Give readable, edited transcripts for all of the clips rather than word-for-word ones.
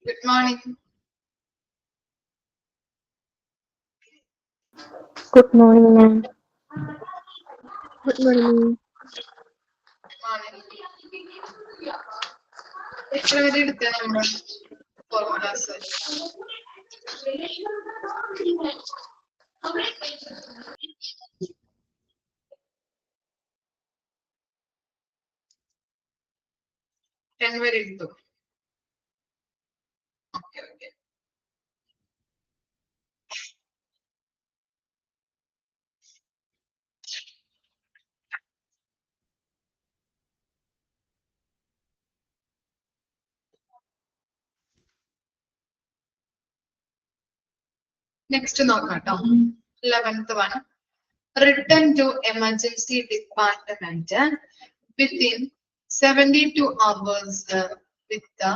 Good morning. Good morning, ma'am. Good morning. Morning. എത്ര വരെ എടുത്തേ നമ്മുടെ ഫോർമുലാസ്? ടെൻ വരെ എടുത്തു. Okay okay. നെക്സ്റ്റ് നോക്കാം കേട്ടോ. 11th one. Return to emergency department within 72 hours with the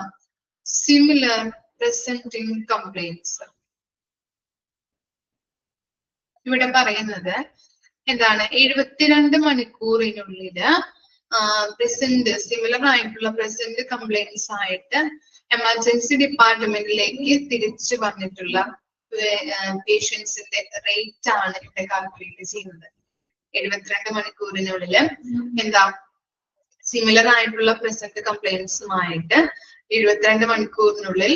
similar presenting complaints. ഇവിടെ പറയുന്നത് എന്താണ്? 72 മണിക്കൂറിനുള്ളില് പ്രസന്റ് സിമിലർ ആയിട്ടുള്ള പ്രസന്റ് കംപ്ലൈന്റ്സ് ആയിട്ട് എമർജൻസി ഡിപ്പാർട്ട്മെന്റിലേക്ക് തിരിച്ചു വന്നിട്ടുള്ള പേഷ്യൻസിന്റെ റേറ്റ് ആണ് ഇവിടെ കാൽക്കുലേറ്റ് ചെയ്യുന്നത്. 72 മണിക്കൂറിനുള്ളില് എന്താ സിമിലർ ആയിട്ടുള്ള പ്രസന്റ് കംപ്ലൈന്റ്സുമായിട്ട് 72 മണിക്കൂറിനുള്ളിൽ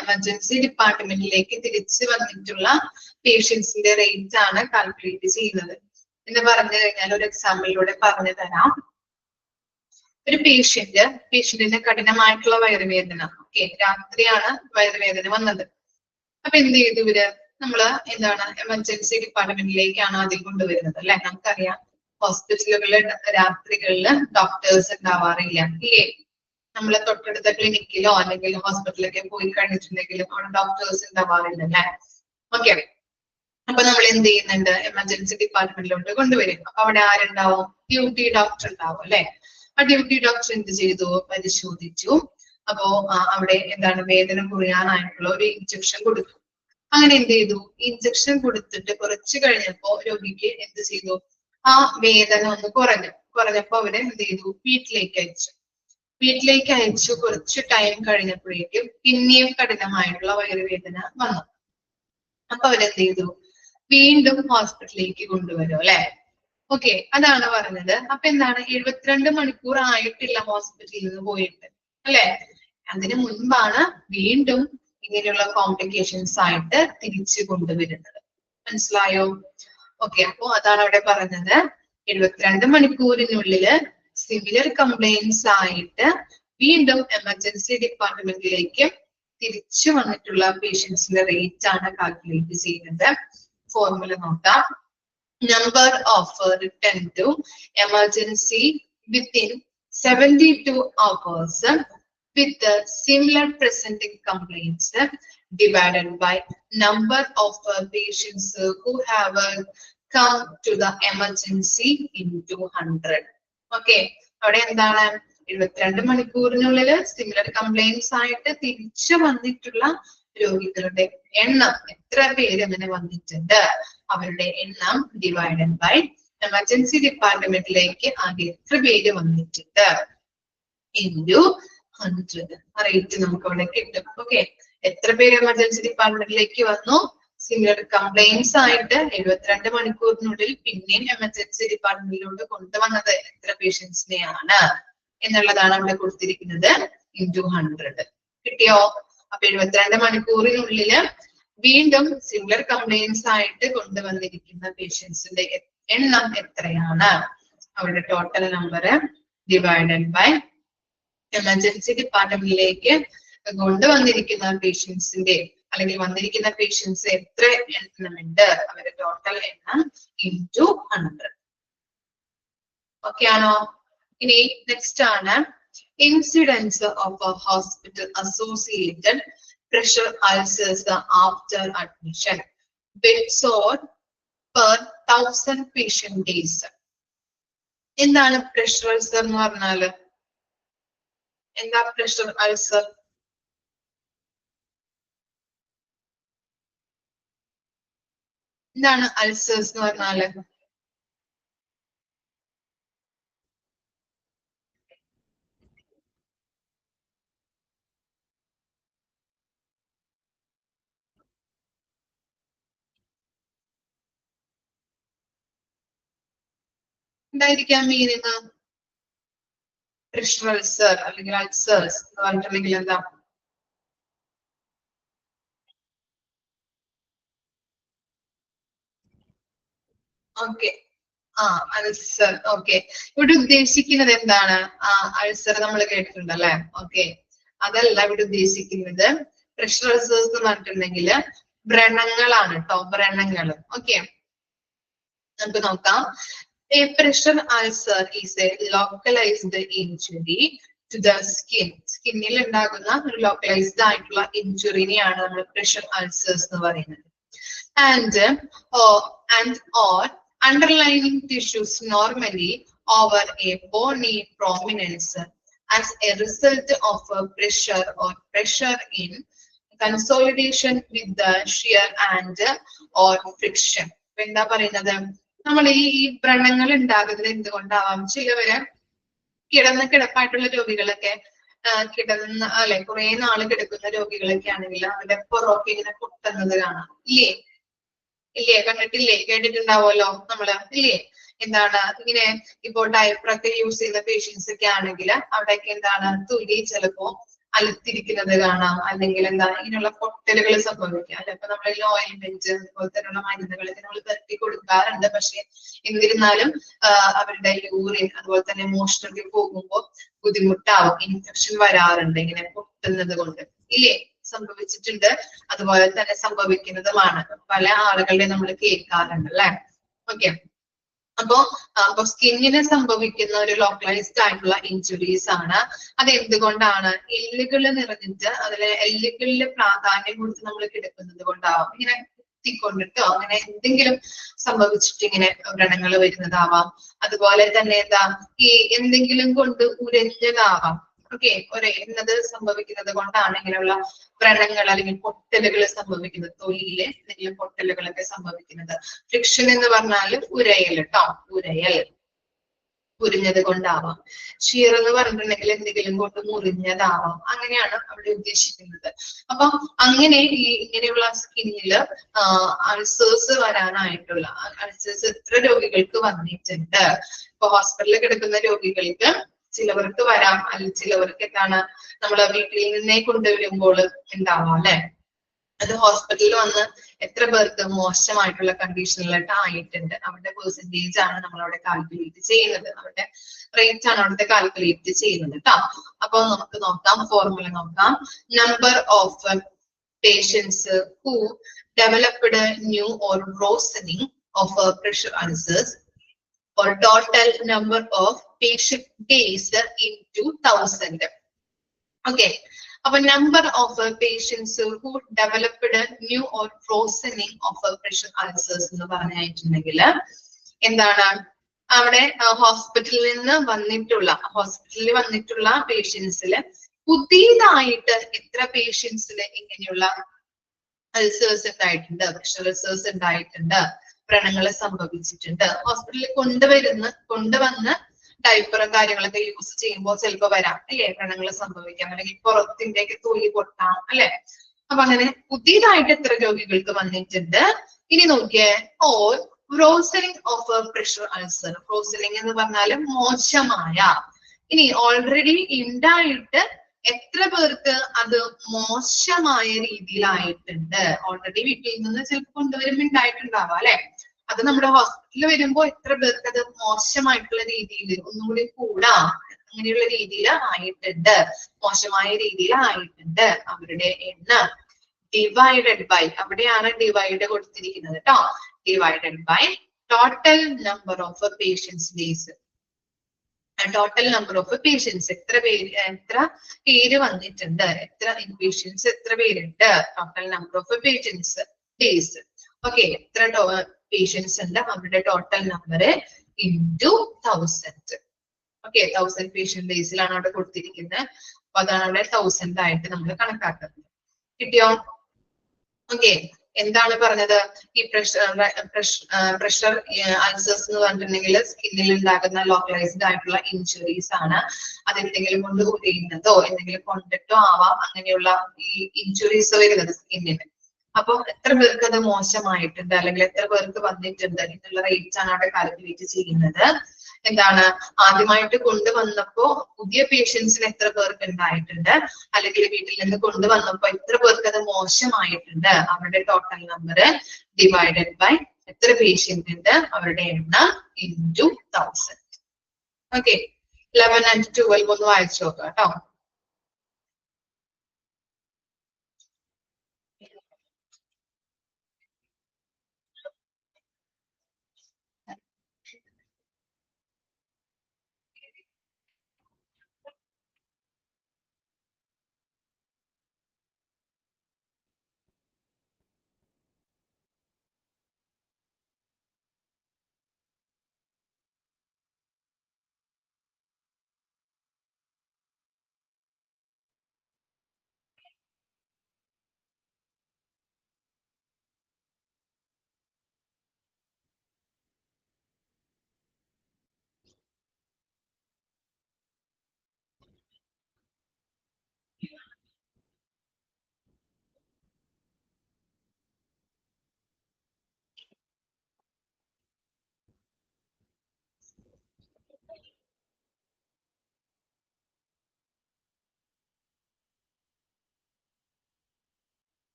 എമർജൻസി ഡിപ്പാർട്ട്മെന്റിലേക്ക് തിരിച്ചു വന്നിട്ടുള്ള പേഷ്യൻസിന്റെ റേറ്റ് ആണ് കാൽക്കുലേറ്റ് ചെയ്യുന്നത്. എന്ന് പറഞ്ഞു കഴിഞ്ഞാൽ ഒരു എക്സാമ്പിളിലൂടെ പറഞ്ഞു തരാം. ഒരു പേഷ്യന്റിന് കഠിനമായിട്ടുള്ള വയറുവേദന. ഓക്കെ, രാത്രിയാണ് വയറുവേദന വന്നത്. അപ്പൊ എന്ത് ചെയ്തു ഇവര്? നമ്മള് എന്താണ് എമർജൻസി ഡിപ്പാർട്ട്മെന്റിലേക്കാണ് ആദ്യം കൊണ്ടുവരുന്നത് അല്ലെ. നമുക്കറിയാം ഹോസ്പിറ്റലുകളിൽ രാത്രികളിൽ ഡോക്ടേഴ്സ് ഉണ്ടാവാറില്ല ഇല്ലേ? നമ്മള് തൊട്ടടുത്ത ക്ലിനിക്കിലോ അല്ലെങ്കിൽ ഹോസ്പിറ്റലിലൊക്കെ പോയി കഴിഞ്ഞിട്ടുണ്ടെങ്കിലും അവിടെ ഡോക്ടേഴ്സ് ഉണ്ടാവാറില്ല അല്ലെ. ഓക്കെ, അപ്പൊ നമ്മൾ എന്ത് ചെയ്യുന്നുണ്ട്? എമർജൻസി ഡിപ്പാർട്ട്മെന്റിലോട്ട് കൊണ്ടുവരും. അപ്പൊ അവിടെ ആരുണ്ടാവും? ഡ്യൂട്ടി ഡോക്ടർ ഉണ്ടാവും അല്ലെ. ആ ഡ്യൂട്ടി ഡോക്ടർ എന്ത് ചെയ്തു? പരിശോധിച്ചു. അപ്പോ അവിടെ എന്താണ് വേദന കുറയാനായിട്ടുള്ള ഒരു ഇഞ്ചക്ഷൻ കൊടുത്തു. അങ്ങനെ എന്ത് ചെയ്തു? ഇഞ്ചക്ഷൻ കൊടുത്തിട്ട് കുറച്ച് കഴിഞ്ഞപ്പോ രോഗിക്ക് എന്ത് ചെയ്തു? ആ വേദന ഒന്ന് കുറഞ്ഞപ്പോ അവര് എന്ത് ചെയ്തു? വീട്ടിലേക്ക് അയച്ചു. കുറച്ച് ടൈം കഴിഞ്ഞപ്പോഴേക്കും പിന്നെയും കഠിനമായിട്ടുള്ള വയറുവേദന വന്നു. അപ്പൊ അവരെന്ത് ചെയ്തു? വീണ്ടും ഹോസ്പിറ്റലിലേക്ക് കൊണ്ടുവരും അല്ലെ. ഓക്കെ, അതാണ് പറഞ്ഞത്. അപ്പൊ എന്താണ്? 72 മണിക്കൂർ ആയിട്ടില്ല ഹോസ്പിറ്റലിൽ നിന്ന് പോയിട്ട് അല്ലെ. അതിനു മുൻപാണ് വീണ്ടും ഇങ്ങനെയുള്ള കോംപ്ലിക്കേഷൻസ് ആയിട്ട് തിരിച്ചു കൊണ്ടുവരുന്നത്. മനസ്സിലായോ? ഓക്കെ, അപ്പൊ അതാണ് അവിടെ പറഞ്ഞത്. 72 മണിക്കൂറിനുള്ളില് സിമിലർ കംപ്ലൈന്റ്സ് ആയിട്ട് വീണ്ടും എമർജൻസി ഡിപ്പാർട്ട്മെന്റിലേക്ക് തിരിച്ചു വന്നിട്ടുള്ള പേഷ്യൻസിന്റെ റേറ്റ് ആണ് കാൽക്കുലേറ്റ് ചെയ്യുന്നത്. ഫോർമുല നോക്കാം. Number of return to emergency within 72 hours with the similar presenting complaints divided by number of patients who have come to the emergency into 100. Okay, അവിടെ എന്താണ്? 72 മണിക്കൂറിനുള്ളിൽ സിമിലർ കംപ്ലൈന്റ്സ് ആയിട്ട് തിരിച്ചു വന്നിട്ടുള്ള രോഗികളുടെ എണ്ണം, എത്ര പേര് അങ്ങനെ വന്നിട്ടുണ്ട്, അവരുടെ എണ്ണം ഡിവൈഡഡ് ബൈ എമർജൻസി ഡിപ്പാർട്ട്മെന്റിലേക്ക് ആകെ എത്ര പേര് വന്നിട്ടുണ്ട് ഇൻറ്റു 100. റേറ്റ് നമുക്ക് അവിടെ കിട്ടും. ഓക്കെ, എത്ര പേര് എമർജൻസി ഡിപ്പാർട്ട്മെന്റിലേക്ക് വന്നു, സിമിലർ കംപ്ലൈന്റ്സ് ആയിട്ട് 72 മണിക്കൂറിനുള്ളിൽ പിന്നെയും എമർജൻസി ഡിപ്പാർട്ട്മെന്റിലോട്ട് കൊണ്ടുവന്നത് എത്ര പേഷ്യൻസിനെയാണ് എന്നുള്ളതാണ് അവിടെ കൊടുത്തിരിക്കുന്നത്. ഇൻറ്റു 100. കിട്ടിയോ? അപ്പൊ 72 മണിക്കൂറിനുള്ളില് വീണ്ടും സിമിലർ കംപ്ലൈന്റ്സ് ആയിട്ട് കൊണ്ടുവന്നിരിക്കുന്ന പേഷ്യൻസിന്റെ എണ്ണം എത്രയാണ്, അവരുടെ total number divided by emergency ഡിപ്പാർട്ട്മെന്റിലേക്ക് കൊണ്ടുവന്നിരിക്കുന്ന പേഷ്യൻസിന്റെ അല്ലെങ്കിൽ വന്നിരിക്കുന്ന പേഷ്യൻസ് എത്ര എണ്ണമുണ്ട്, അവരുടെ ടോട്ടൽ എണ്ണം ഇൻറ്റു 100. ഓക്കെ ആണോ? ഇനി നെക്സ്റ്റ് ആണ് incidents of A hospital associated pressure ulcers after admission. Beds or per 1000 patient days. എന്താണ് പ്രഷർ അൾസർ എന്ന് പറഞ്ഞാല്? എന്താ പ്രഷർ അൾസർ? എന്താണ് അൾസേഴ്സ് എന്ന് പറഞ്ഞാല്? എന്തായിരിക്കാം മീനിങ്? പ്രഷർ അൾസർ അല്ലെങ്കിൽ അൾസേഴ്സ് എന്ന് പറഞ്ഞിട്ടുണ്ടെങ്കിൽ എന്താ? Okay, ulcer. ഓക്കെ, ഇവിടെ ഉദ്ദേശിക്കുന്നത് എന്താണ്? അൾസർ നമ്മൾ കേട്ടിട്ടുണ്ട് അല്ലെ? ഓക്കെ, അതല്ല ഇവിടെ ഉദ്ദേശിക്കുന്നത്. പ്രഷർ അൾസേഴ്സ് എന്ന് പറഞ്ഞിട്ടുണ്ടെങ്കിൽ വ്രണങ്ങളാണ് കേട്ടോ, വ്രണങ്ങൾ. ഓക്കെ, നമുക്ക് നോക്കാം. A pressure ulcer is a localized injury to the skin. സ്കിന്നിൽ ഉണ്ടാകുന്ന ഒരു ലോക്കലൈസ്ഡ് ആയിട്ടുള്ള ഇഞ്ചുറിനെയാണ് നമ്മൾ പ്രഷർ അൾസേഴ്സ് എന്ന് പറയുന്നത്. And or underlying tissues normally over a bony prominence as a result of a pressure or pressure in consolidation with the shear and or friction. എന്താ പറയുന്നത്? നമ്മൾ ഈ വ്രണങ്ങൾ ഉണ്ടാകുന്നത് എന്തുകൊണ്ടാവാം? ചിലവര് കിടപ്പായിട്ടുള്ള രോഗികളൊക്കെ കിടന്ന അല്ലെ, കുറെ നാള് കിടക്കുന്ന രോഗികളൊക്കെ ആണെങ്കിൽ അവരുടെ പുറമൊക്കെ ഇങ്ങനെ പൊട്ടുന്നത് കാണാം. ഇല്ലേ? കണ്ടിട്ടില്ലേ? കേട്ടിട്ടുണ്ടാവുമല്ലോ നമ്മള്, ഇല്ലേ? എന്താണ് ഇങ്ങനെ ഇപ്പോ ഡയപ്പറൊക്കെ യൂസ് ചെയ്യുന്ന പേഷ്യൻസ് ഒക്കെ ആണെങ്കിൽ അവിടെയൊക്കെ എന്താണ് തൊലി ചിലപ്പോ അലുത്തിരിക്കുന്നത് കാണാം, അല്ലെങ്കിൽ എന്താ ഇങ്ങനെയുള്ള പൊട്ടലുകൾ സംഭവിക്കാം അല്ലെ. അപ്പൊ നമ്മൾ ഓയിൽമെന്റ് അതുപോലെ തന്നെയുള്ള മരുന്നുകൾ നമ്മൾ പരത്തി കൊടുക്കാറുണ്ട്. പക്ഷെ എന്നിരുന്നാലും അവരുടെ യൂറിൻ അതുപോലെ തന്നെ മോഷണത്തിൽ പോകുമ്പോൾ ബുദ്ധിമുട്ടാവും, ഇൻഫെക്ഷൻ വരാറുണ്ട് ഇങ്ങനെ പൊട്ടുന്നത് കൊണ്ട്, ഇല്ലേ? സംഭവിച്ചിട്ടുണ്ട്, അതുപോലെ തന്നെ സംഭവിക്കുന്നതുമാണ്. പല ആളുകളുടെ നമ്മൾ കേൾക്കാറുണ്ട് അല്ലെ. ഓക്കെ, അപ്പോ സ്കിന്നിന് സംഭവിക്കുന്ന ഒരു ലോക്കലൈസ്ഡ് ആയിട്ടുള്ള ഇഞ്ചുറീസ് ആണ്. അത് എന്തുകൊണ്ടാണ്? എല്ലുകൾ നിറഞ്ഞിട്ട് അതിലെ എല്ലുകളിൽ പ്രാധാന്യം കൊടുത്ത് നമ്മൾ കിടക്കുന്നത് കൊണ്ടാവാം. ഇങ്ങനെ കുത്തിക്കൊണ്ടിട്ടോ അങ്ങനെ എന്തെങ്കിലും സംഭവിച്ചിട്ട് ഇങ്ങനെ വ്രണങ്ങൾ വരുന്നതാവാം. അതുപോലെ തന്നെ എന്താ ഈ എന്തെങ്കിലും കൊണ്ട് ഉരഞ്ഞതാവാം. ഓക്കെ, ഒരെന്നത് സംഭവിക്കുന്നത് കൊണ്ടാണ് ഇങ്ങനെയുള്ള വ്രണങ്ങൾ അല്ലെങ്കിൽ പൊട്ടലുകൾ സംഭവിക്കുന്നത്. തൊലിയിലെ എന്തെങ്കിലും പൊട്ടലുകളൊക്കെ സംഭവിക്കുന്നത്. ഫ്രിക്ഷൻ എന്ന് പറഞ്ഞാൽ ഉരയൽ കേട്ടോ, ഉരയൽ ഉരിഞ്ഞത് കൊണ്ടാവാം. ഷിയർ എന്ന് പറഞ്ഞിട്ടുണ്ടെങ്കിൽ എന്തെങ്കിലും കൊണ്ട് മുറിഞ്ഞതാവാം. അങ്ങനെയാണ് അവിടെ ഉദ്ദേശിക്കുന്നത്. അപ്പൊ അങ്ങനെ ഇങ്ങനെയുള്ള സ്കിന്നില് അൾസേഴ്സ് വരാനായിട്ടുള്ള അൾസേഴ്സ് എത്ര രോഗികൾക്ക് വന്നിട്ടുണ്ട്? ഇപ്പൊ ഹോസ്പിറ്റലിൽ കിടക്കുന്ന രോഗികൾക്ക് ചിലവർക്ക് വരാം, അല്ലെങ്കിൽ ചിലവർക്ക് എന്താണ് നമ്മളെ വീട്ടിൽ നിന്നേ കൊണ്ടുവരുമ്പോൾ ഉണ്ടാവാം അല്ലെ. അത് ഹോസ്പിറ്റലിൽ വന്ന് എത്ര പേർക്ക് മോശമായിട്ടുള്ള കണ്ടീഷനിലായിട്ട് ആയിട്ടുണ്ട്, അവരുടെ പെർസെന്റേജ് ആണ് നമ്മൾ അവിടെ കാൽക്കുലേറ്റ് ചെയ്യുന്നത്, അവരുടെ റേറ്റ് ആണ് അവിടുത്തെ കാൽക്കുലേറ്റ് ചെയ്യുന്നത് കേട്ടോ. അപ്പൊ നമുക്ക് നോക്കാം, ഫോർമുല നോക്കാം. Number of patients who developed new or worsening of pressure ulcers or total number of patient days into 1000. Okay, അപ്പൊ number of patients who developed new or worsening of pressure ulcers എന്ന് പറഞ്ഞിട്ടുണ്ടെങ്കിൽ എന്താണ് അവിടെ ഹോസ്പിറ്റലിൽ വന്നിട്ടുള്ള പേഷ്യൻസില് പുതിയതായിട്ട് എത്ര പേഷ്യൻസില് ഇങ്ങനെയുള്ള അൾസേഴ്സ് ഉണ്ടായിട്ടുണ്ട്, പ്രഷർ അൾസേഴ്സ് ഉണ്ടായിട്ടുണ്ട്, വ്രണങ്ങൾ സംഭവിച്ചിട്ടുണ്ട്. ഹോസ്പിറ്റലിൽ കൊണ്ടുവന്ന് ഡൈപ്പറും കാര്യങ്ങളൊക്കെ യൂസ് ചെയ്യുമ്പോൾ ചിലപ്പോൾ വരാം അല്ലെ, വ്രണങ്ങൾ സംഭവിക്കാം, അല്ലെങ്കിൽ പുറത്തിന്റെയൊക്കെ തൊലി പൊട്ടാം അല്ലെ. അപ്പൊ അങ്ങനെ പുതിയതായിട്ട് എത്ര രോഗികൾക്ക് വന്നിട്ടുണ്ട്? ഇനി നോക്കിയേ, or worsening of pressure ulcer. worsening എന്ന് പറഞ്ഞാല് മോശമായ. ഇനി ഓൾറെഡി ഉണ്ടായിട്ട് എത്ര പേർക്ക് അത് മോശമായ രീതിയിലായിട്ടുണ്ട്? ഓൾറെഡി വീട്ടിൽ നിന്ന് ചിലപ്പോൾ കൊണ്ടുവരുമ്പോൾ ഉണ്ടായിട്ടുണ്ടാവാം അല്ലെ. അത് നമ്മുടെ ഹോസ്പിറ്റലിൽ വരുമ്പോ എത്ര പേർക്ക് അത് മോശമായിട്ടുള്ള രീതിയിൽ ഒന്നും കൂടി കൂടാ അങ്ങനെയുള്ള രീതിയിൽ ആയിട്ടുണ്ട്, മോശമായ രീതിയിൽ ആയിട്ടുണ്ട്. അവരുടെ എണ്ണം ഡിവൈഡഡ് ബൈ, അവിടെയാണ് ഡിവൈഡ് കൊടുത്തിരിക്കുന്നത് കേട്ടോ, divided by total number of patients days. Total number of patients എത്ര പേര് വന്നിട്ടുണ്ട്, എത്ര പേഷ്യൻസ് എത്ര പേരുണ്ട്, total number of patients days. Okay, എത്ര പേഷ്യൻസ് ഉണ്ട് അവരുടെ total number into 1000. Okay, 1000 patient ഡേയ്സിലാണ് അവിടെ കൊടുത്തിരിക്കുന്നത്. അപ്പൊ അതാണ് അവിടെ 1000 ആയിട്ട് നമ്മൾ കണക്കാക്കുന്നത്. കിട്ടിയോ? ഓക്കെ, എന്താണ് പറഞ്ഞത്? ഈ പ്രഷർ അൾസേഴ്സ് എന്ന് പറഞ്ഞിട്ടുണ്ടെങ്കിൽ സ്കിന്നിൽ ഉണ്ടാകുന്ന ലോക്കലൈസ്ഡ് ആയിട്ടുള്ള ഇഞ്ചുറീസ് ആണ്. അതെന്തെങ്കിലും കൊണ്ട് ഉരയുന്നതോ എന്തെങ്കിലും കൊണ്ടിട്ടോ ആവാം അങ്ങനെയുള്ള ഈ ഇഞ്ചുറീസ് വരുന്നത് സ്കിന്നിന്. അപ്പൊ എത്ര പേർക്ക് അത് മോശമായിട്ടുണ്ട് അല്ലെങ്കിൽ എത്ര പേർക്ക് വന്നിട്ടുണ്ട് എന്നുള്ള റേറ്റ് ആണ് അവിടെ കാൽക്കുലേറ്റ് ചെയ്യുന്നത്. എന്താണ് ആദ്യമായിട്ട് കൊണ്ടുവന്നപ്പോ പുതിയ പേഷ്യൻസിന് എത്ര പേർക്ക് ഉണ്ടായിട്ടുണ്ട്, അല്ലെങ്കിൽ വീട്ടിൽ നിന്ന് കൊണ്ടുവന്നപ്പോ എത്ര പേർക്ക് അത് മോശമായിട്ടുണ്ട്, അവരുടെ ടോട്ടൽ നമ്പർ ഡിവൈഡഡ് ബൈ എത്ര പേഷ്യന്റ് ഉണ്ട് അവരുടെ എണ്ണം ഇൻറ്റു 1000. ഓക്കെ, 11 and 12 ഒന്ന് വായിച്ചു നോക്കാം കേട്ടോ.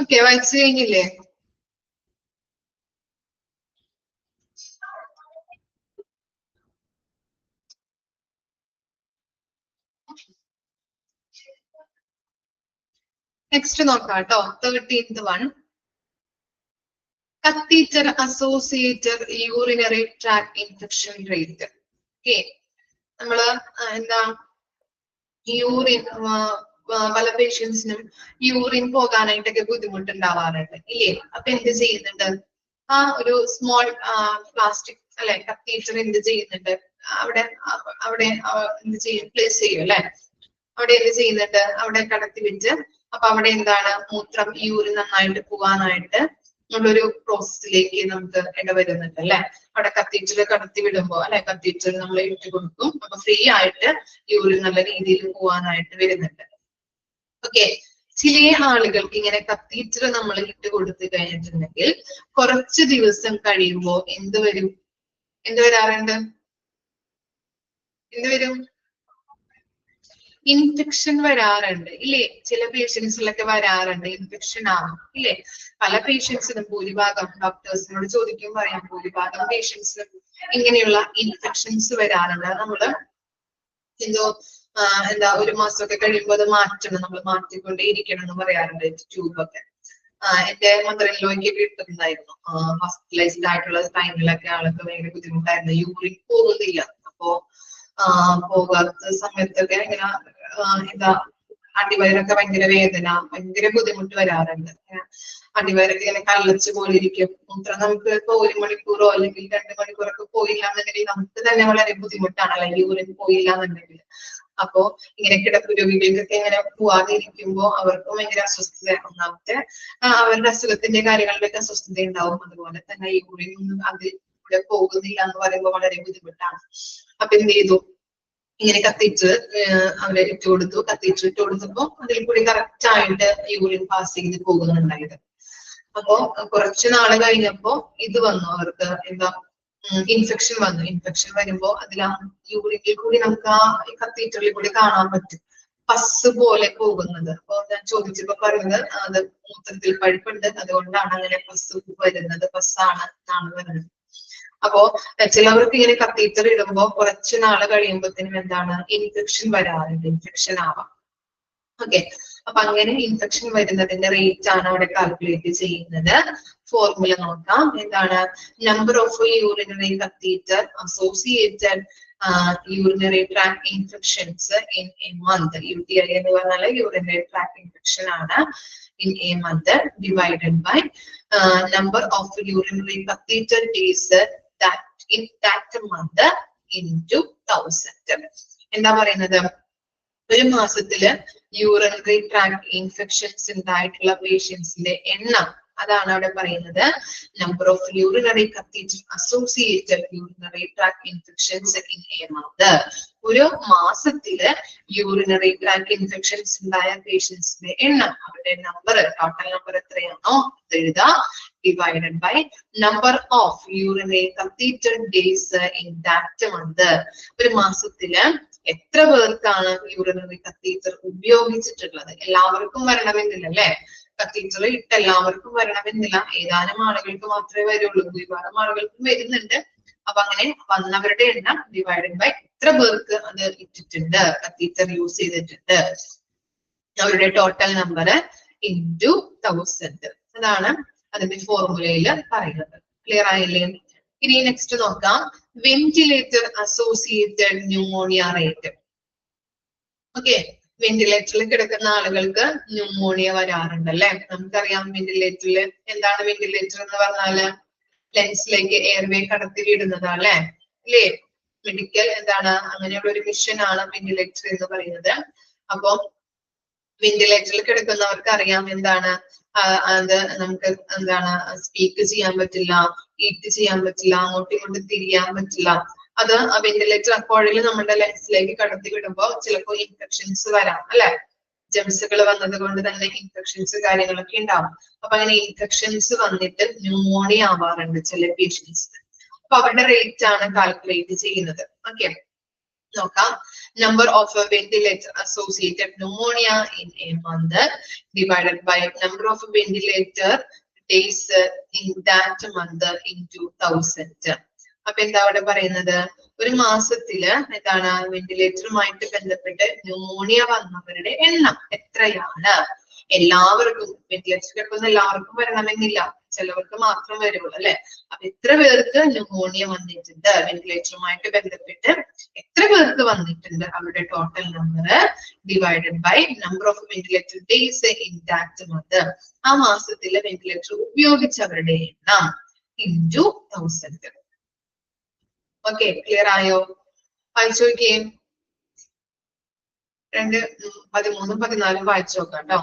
ഓക്കെ, വായിച്ചു കഴിഞ്ഞില്ലേ? നെക്സ്റ്റ് നോക്കാം കേട്ടോ. 13th one. Catheter associated urinary tract infection rate. Okay, നമ്മള് എന്താ യൂറിൻ പല പേഷ്യൻസിനും യൂറിൻ പോകാനായിട്ടൊക്കെ ബുദ്ധിമുട്ടുണ്ടാവാറുണ്ട് ഇല്ലേ? അപ്പൊ എന്ത് ചെയ്യുന്നുണ്ട്, ആ ഒരു സ്മോൾ പ്ലാസ്റ്റിക് അല്ലെ കത്തീറ്റർ എന്ത് ചെയ്യുന്നുണ്ട്, അവിടെ അവിടെ എന്ത് ചെയ്യും, പ്ലേസ് ചെയ്യും അല്ലെ, അവിടെ എന്ത് ചെയ്യുന്നുണ്ട്, അവിടെ കടത്തി വെച്ച് അപ്പൊ അവിടെ എന്താണ് മൂത്രം യൂറിൻ നന്നായിട്ട് പോകാനായിട്ട് ഉള്ളൊരു പ്രോസസ്സിലേക്ക് നമുക്ക് ഇടവരുന്നുണ്ട് അല്ലെ. അവിടെ കത്തീറ്റർ കടത്തി വിടുമ്പോ അല്ലെ, കത്തീറ്റർ നമ്മൾ ഇട്ട് കൊടുക്കും, അപ്പൊ ഫ്രീ ആയിട്ട് യൂറിൻ നല്ല രീതിയിൽ പോകാനായിട്ട് വരുന്നുണ്ട്. ഓക്കെ, ചില ആളുകൾക്ക് ഇങ്ങനെ കത്തീറ്റർ നമ്മൾ ഇട്ട് കൊടുത്തു കഴിഞ്ഞിട്ടുണ്ടെങ്കിൽ കുറച്ച് ദിവസം കഴിയുമ്പോ എന്ത് വരും, എന്ത് വരാറുണ്ട്, എന്ത് വരും, ഇൻഫെക്ഷൻ വരാറുണ്ട് ഇല്ലേ? ചില പേഷ്യൻസിലൊക്കെ വരാറുണ്ട്, ഇൻഫെക്ഷൻ ആവും ഇല്ലേ? പല പേഷ്യൻസിനും, ഭൂരിഭാഗം ഡോക്ടേഴ്സിനോട് ചോദിക്കും പറയാം, ഭൂരിഭാഗം പേഷ്യൻസിനും ഇങ്ങനെയുള്ള ഇൻഫെക്ഷൻസ് വരാറുണ്ട്. നമ്മള് എന്തോ എന്താ ഒരു മാസമൊക്കെ കഴിയുമ്പോൾ അത് മാറ്റണം, നമ്മൾ മാറ്റിക്കൊണ്ടേ ഇരിക്കണം എന്ന് പറയാറുണ്ട് ട്യൂബൊക്കെ. എന്റെ മദറിൻലോയ്ക്ക് കിട്ടുന്നുണ്ടായിരുന്നു, ഹോസ്പിറ്റലൈസ്ഡ് ആയിട്ടുള്ള ടൈമിലൊക്കെ ആൾക്ക് ഭയങ്കര ബുദ്ധിമുട്ടായിരുന്നു, യൂറിൻ പോകുന്നില്ല. അപ്പോ പോകാത്ത സമയത്തൊക്കെ ഇങ്ങനെ എന്താ അടിവയറൊക്കെ ഭയങ്കര വേദന, ഭയങ്കര ബുദ്ധിമുട്ട് വരാറുണ്ട്. അടിവയറൊക്കെ ഇങ്ങനെ കല്ലച്ച് പോലെ ഇരിക്കും. മൂത്രം നമുക്ക് ഇപ്പൊ 1 മണിക്കൂറോ അല്ലെങ്കിൽ 2 മണിക്കൂറൊക്കെ പോയില്ല എന്നുണ്ടെങ്കിൽ നമുക്ക് തന്നെ വളരെ ബുദ്ധിമുട്ടാണ്, അല്ലെങ്കിൽ യൂറിൻ പോയില്ല എന്നുണ്ടെങ്കിൽ. അപ്പോ ഇങ്ങനെ കിടപ്പ് രോഗികൾക്കൊക്കെ ഇങ്ങനെ പോവാതെ ഇരിക്കുമ്പോൾ അവർക്കും ഭയങ്കര അസ്വസ്ഥത. ഒന്നാമത്തെ അവരുടെ അസുഖത്തിന്റെ കാര്യങ്ങളിലൊക്കെ അസ്വസ്ഥത ഉണ്ടാവും. അതുപോലെ തന്നെ യൂറിൻ ഒന്നും അത് ഇവിടെ പോകുന്നില്ല എന്ന് പറയുമ്പോൾ വളരെ ബുദ്ധിമുട്ടാണ്. അപ്പൊ എന്ത് ചെയ്തു, ഇങ്ങനെ കത്തിച്ച് അവരെ ഇട്ട് കൊടുത്തു. കത്തിച്ച് ഇട്ട് കൊടുത്തപ്പോ അതിൽ കൂടി കറക്റ്റ് ആയിട്ട് യൂറിൻ പാസ് ചെയ്ത് പോകുന്നുണ്ടായത്. അപ്പോ കുറച്ചു നാള് കഴിഞ്ഞപ്പോ ഇത് വന്നു, അവർക്ക് എന്താ ഇൻഫെക്ഷൻ വന്നു. ഇൻഫെക്ഷൻ വരുമ്പോ അതിൽ ആ യൂറിനിൽ കൂടി നമുക്ക് ആ കത്തീറ്ററിൽ കൂടി കാണാൻ പറ്റും പസ് പോലെ പോകുന്നത്. അപ്പൊ ഞാൻ ചോദിച്ചപ്പോ പറയുന്നത് അത് മൂത്രത്തിൽ പഴുപ്പുണ്ട്, അതുകൊണ്ടാണ് അങ്ങനെ പസ് വരുന്നത്, പസ്സാണ് എന്നാണ് വരുന്നത്. അപ്പോ ചിലവർക്ക് ഇങ്ങനെ കത്തീറ്റർ ഇടുമ്പോ കുറച്ചു നാള് കഴിയുമ്പോഴത്തേനും എന്താണ് ഇൻഫെക്ഷൻ വരാറുണ്ട്, ഇൻഫെക്ഷൻ ആവാം. ഓക്കെ, അപ്പൊ അങ്ങനെ ഇൻഫെക്ഷൻ വരുന്നതിന്റെ റേറ്റ് ആണ് അവിടെ കാൽക്കുലേറ്റ് ചെയ്യുന്നത്. ഫോർമുല നോക്കാം. എന്താണ് number of urinary catheter associated urinary tract infections in a month. UTI എന്ന് പറഞ്ഞാൽ യൂറിനറി ട്രാക്ട് ഇൻഫെക്ഷൻ ആണ്. In a month divided by number of urinary catheter days in that month into 1000. എന്താ പറയുന്നത്, ഒരു മാസത്തില് യൂറിനറി ട്രാക്ട് ഇൻഫെക്ഷൻസ് ഉണ്ടായിട്ടുള്ള പേഷ്യൻസിന്റെ എണ്ണം, അതാണ് അവിടെ പറയുന്നത്. Number of urinary catheter associated urinary tract infections in a month. ഒരു മാസത്തില് യൂറിനറി ട്രാക്ട് ഇൻഫെക്ഷൻസ് ഉണ്ടായ പേഷ്യൻസിന്റെ എണ്ണം, അവരുടെ നമ്പർ, ടോട്ടൽ നമ്പർ എത്രയാണോ അത് എഴുതാം, divided by number of urinary catheter days in that month. ഒരു മാസത്തില് എത്ര പേർക്കാണ് യൂറിനറി കത്തീറ്റർ ഉപയോഗിച്ചിട്ടുള്ളത്. എല്ലാവർക്കും വരണമെന്നില്ല അല്ലെ, കത്തീറ്റർ ഇട്ട് എല്ലാവർക്കും വരണമെന്നില്ല, ഏതാനും ആളുകൾക്ക് മാത്രമേ വരുള്ളൂ. ഭൂരിഭാഗം ആളുകൾക്കും വരുന്നുണ്ട്. അപ്പൊ അങ്ങനെ വന്നവരുടെ എണ്ണം ഡിവൈഡഡ് ബൈ എത്ര പേർക്ക് അത് ഇട്ടിട്ടുണ്ട്, കത്തീറ്റർ യൂസ് ചെയ്തിട്ടുണ്ട്, അവരുടെ ടോട്ടൽ നമ്പർ ഇൻറ്റു 1000. അതാണ് അതിന്റെ ഫോർമുലയിൽ പറയുന്നത്. ക്ലിയർ ആയില്ലേ? ഇനി നെക്സ്റ്റ് നോക്കാം, ventilator associated pneumonia rate. Okay, വെന്റിലേറ്ററിൽ കിടക്കുന്ന ആളുകൾക്ക് ന്യൂമോണിയ വരാറുണ്ട് അല്ലെ. നമുക്കറിയാം വെന്റിലേറ്ററിൽ എന്താണ് വെന്റിലേറ്റർ എന്ന് പറഞ്ഞാല് ലെൻസിലേക്ക് എയർവേ കടത്തി വിടുന്നതാണ് അല്ലെ. ഇല്ലേ, മെഡിക്കൽ എന്താണ് അങ്ങനെയുള്ള ഒരു മിഷൻ ആണ് വെന്റിലേറ്റർ എന്ന് പറയുന്നത്. അപ്പൊ വെന്റിലേറ്ററിൽ കിടക്കുന്നവർക്ക് അറിയാം എന്താണ് അത് നമുക്ക് എന്താണ് സ്പീക്ക് ചെയ്യാൻ പറ്റില്ല, ഈറ്റ് ചെയ്യാൻ പറ്റില്ല, അങ്ങോട്ടും ഇങ്ങോട്ടും തിരിയാൻ പറ്റില്ല. അത് വെന്റിലേറ്റർ അപ്പോഴിൽ നമ്മുടെ ലെൻസിലേക്ക് കടത്തി വിടുമ്പോൾ ചിലപ്പോൾ ഇൻഫെക്ഷൻസ് വരാം അല്ലെ. ജെംസുകൾ വന്നത് കൊണ്ട് തന്നെ ഇൻഫെക്ഷൻസ് കാര്യങ്ങളൊക്കെ ഉണ്ടാവും. അപ്പൊ അങ്ങനെ ഇൻഫെക്ഷൻസ് വന്നിട്ട് ന്യൂമോണിയ ആവാറുണ്ട് ചില പേഷ്യൻസ്. അപ്പൊ അവരുടെ റേറ്റ് ആണ് കാൽക്കുലേറ്റ് ചെയ്യുന്നത്. ഓക്കെ, നോക്കാം. Number of ventilator associated pneumonia in a month divided by number of ventilator days in that month into 1000. അപ്പൊ എന്താ അവിടെ പറയുന്നത്, ഒരു മാസത്തില് എന്താണ് വെന്റിലേറ്ററുമായിട്ട് ബന്ധപ്പെട്ട് ന്യൂമോണിയ വന്നവരുടെ എണ്ണം എത്രയാണ്. എല്ലാവർക്കും വെന്റിലേറ്റർ കിടക്കുന്ന എല്ലാവർക്കും വരണമെന്നില്ല, ചിലവർക്ക് മാത്രം വരുള്ളൂ അല്ലെ. അപ്പൊ എത്ര പേർക്ക് ന്യൂമോണിയ വന്നിട്ടുണ്ട്, വെന്റിലേറ്ററുമായിട്ട് ബന്ധപ്പെട്ട് എത്ര പേർക്ക് വന്നിട്ടുണ്ട്, അവരുടെ total number divided by number of ventilator days in that month, ആ മാസത്തിലെ വെന്റിലേറ്റർ ഉപയോഗിച്ചവരുടെ എണ്ണം ഇൻറ്റു 1000. ഓക്കെ, ക്ലിയർ ആയോ? വായിച്ചു നോക്കിയേ, 2, 13, 14 വായിച്ചു നോക്കാം കേട്ടോ.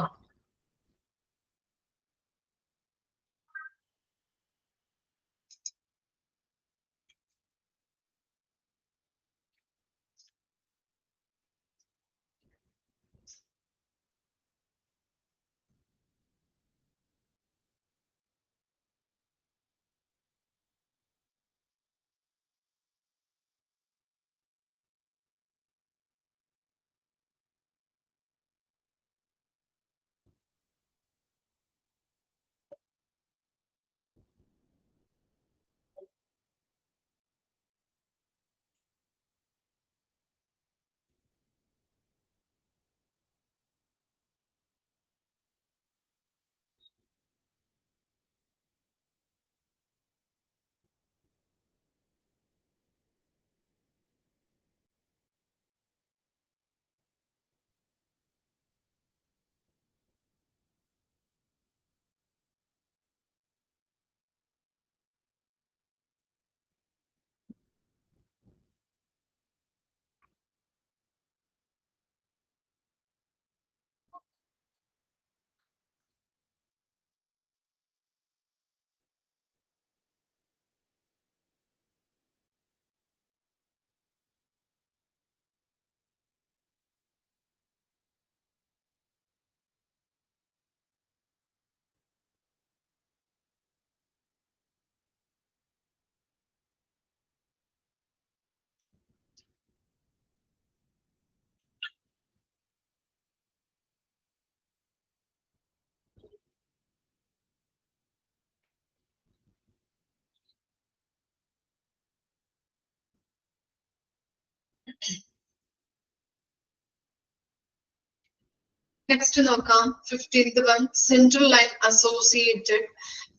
Next നോക്കാം 15th one, central line associated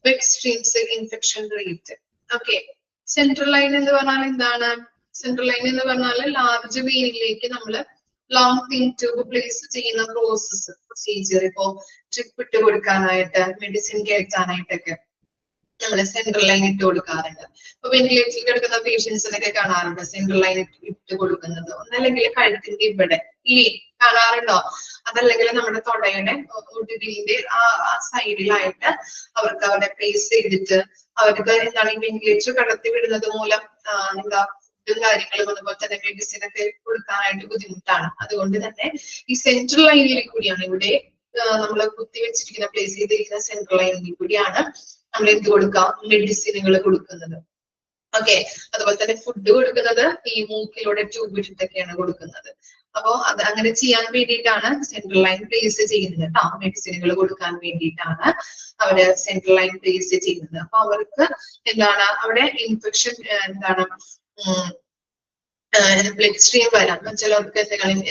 with extremes infection rate. Okay, central line എന്ന് പറഞ്ഞാൽ എന്താണ്? Central line എന്ന് പറഞ്ഞാൽ ലാർജ് വെയിനിലേക്ക് നമ്മൾ ലോങ് തിൻ ട്യൂബ് പ്ലേസ് ചെയ്യുന്ന പ്രോസസ് പ്രൊസീജിയർ. ഇപ്പോ ട്രിപ്പ് ഇട്ട് കൊടുക്കാനായിട്ട്, മെഡിസിൻ കയറ്റാനായിട്ടൊക്കെ നമ്മൾ സെൻട്രൽ ലൈൻ ഇട്ട് കൊടുക്കാറുണ്ട്. ഇപ്പൊ വെന്റിലേറ്ററിൽ കിടക്കുന്ന പേഷ്യൻസിനൊക്കെ കാണാറുണ്ട് സെൻട്രൽ ലൈൻ ഇട്ട് കൊടുക്കുന്നത്. ഒന്നല്ലെങ്കിൽ കഴുത്തിന്റെ ഇവിടെ ഇല്ലേ, കാണാറുണ്ടോ? അതല്ലെങ്കിൽ നമ്മുടെ തൊടയുടെ ഒടുവിന്റെ ആ സൈഡിലായിട്ട് അവർക്ക് അവിടെ പ്ലേസ് ചെയ്തിട്ട് അവർക്ക് എന്താണ് ഈ വെന്റിലേറ്റർ കടത്തി വിടുന്നത് മൂലം എന്താ ഫുഡും കാര്യങ്ങളും അതുപോലെ തന്നെ മെഡിസിൻ ഒക്കെ കൊടുക്കാനായിട്ട് ബുദ്ധിമുട്ടാണ്. അതുകൊണ്ട് തന്നെ ഈ സെൻട്രൽ ലൈനിൽ കൂടിയാണ് ഇവിടെ നമ്മൾ കുത്തി വെച്ചിരിക്കുന്ന പ്ലേസ് ചെയ്തിരിക്കുന്ന സെൻട്രൽ ലൈനിൽ കൂടിയാണ് നമ്മൾ എന്ത് കൊടുക്കാം, മെഡിസിനുകൾ കൊടുക്കുന്നത്. ഓക്കെ, അതുപോലെ തന്നെ ഫുഡ് കൊടുക്കുന്നത് ഈ മൂക്കിലൂടെ ട്യൂബ് ഇട്ടിട്ടൊക്കെയാണ് കൊടുക്കുന്നത്. അപ്പോ അത് അങ്ങനെ ചെയ്യാൻ വേണ്ടിയിട്ടാണ് സെൻട്രൽ ലൈൻ പ്ലേസ് ചെയ്യുന്നത് കേട്ടോ. മെഡിസിനുകൾ കൊടുക്കാൻ വേണ്ടിയിട്ടാണ് അവര് സെൻട്രൽ ലൈൻ പ്ലേസ് ചെയ്യുന്നത്. അപ്പൊ അവർക്ക് എന്താണ് അവിടെ ഇൻഫെക്ഷൻ എന്താണ് ബ്ലഡ് സ്ട്രീം വരാം. ചിലർക്ക്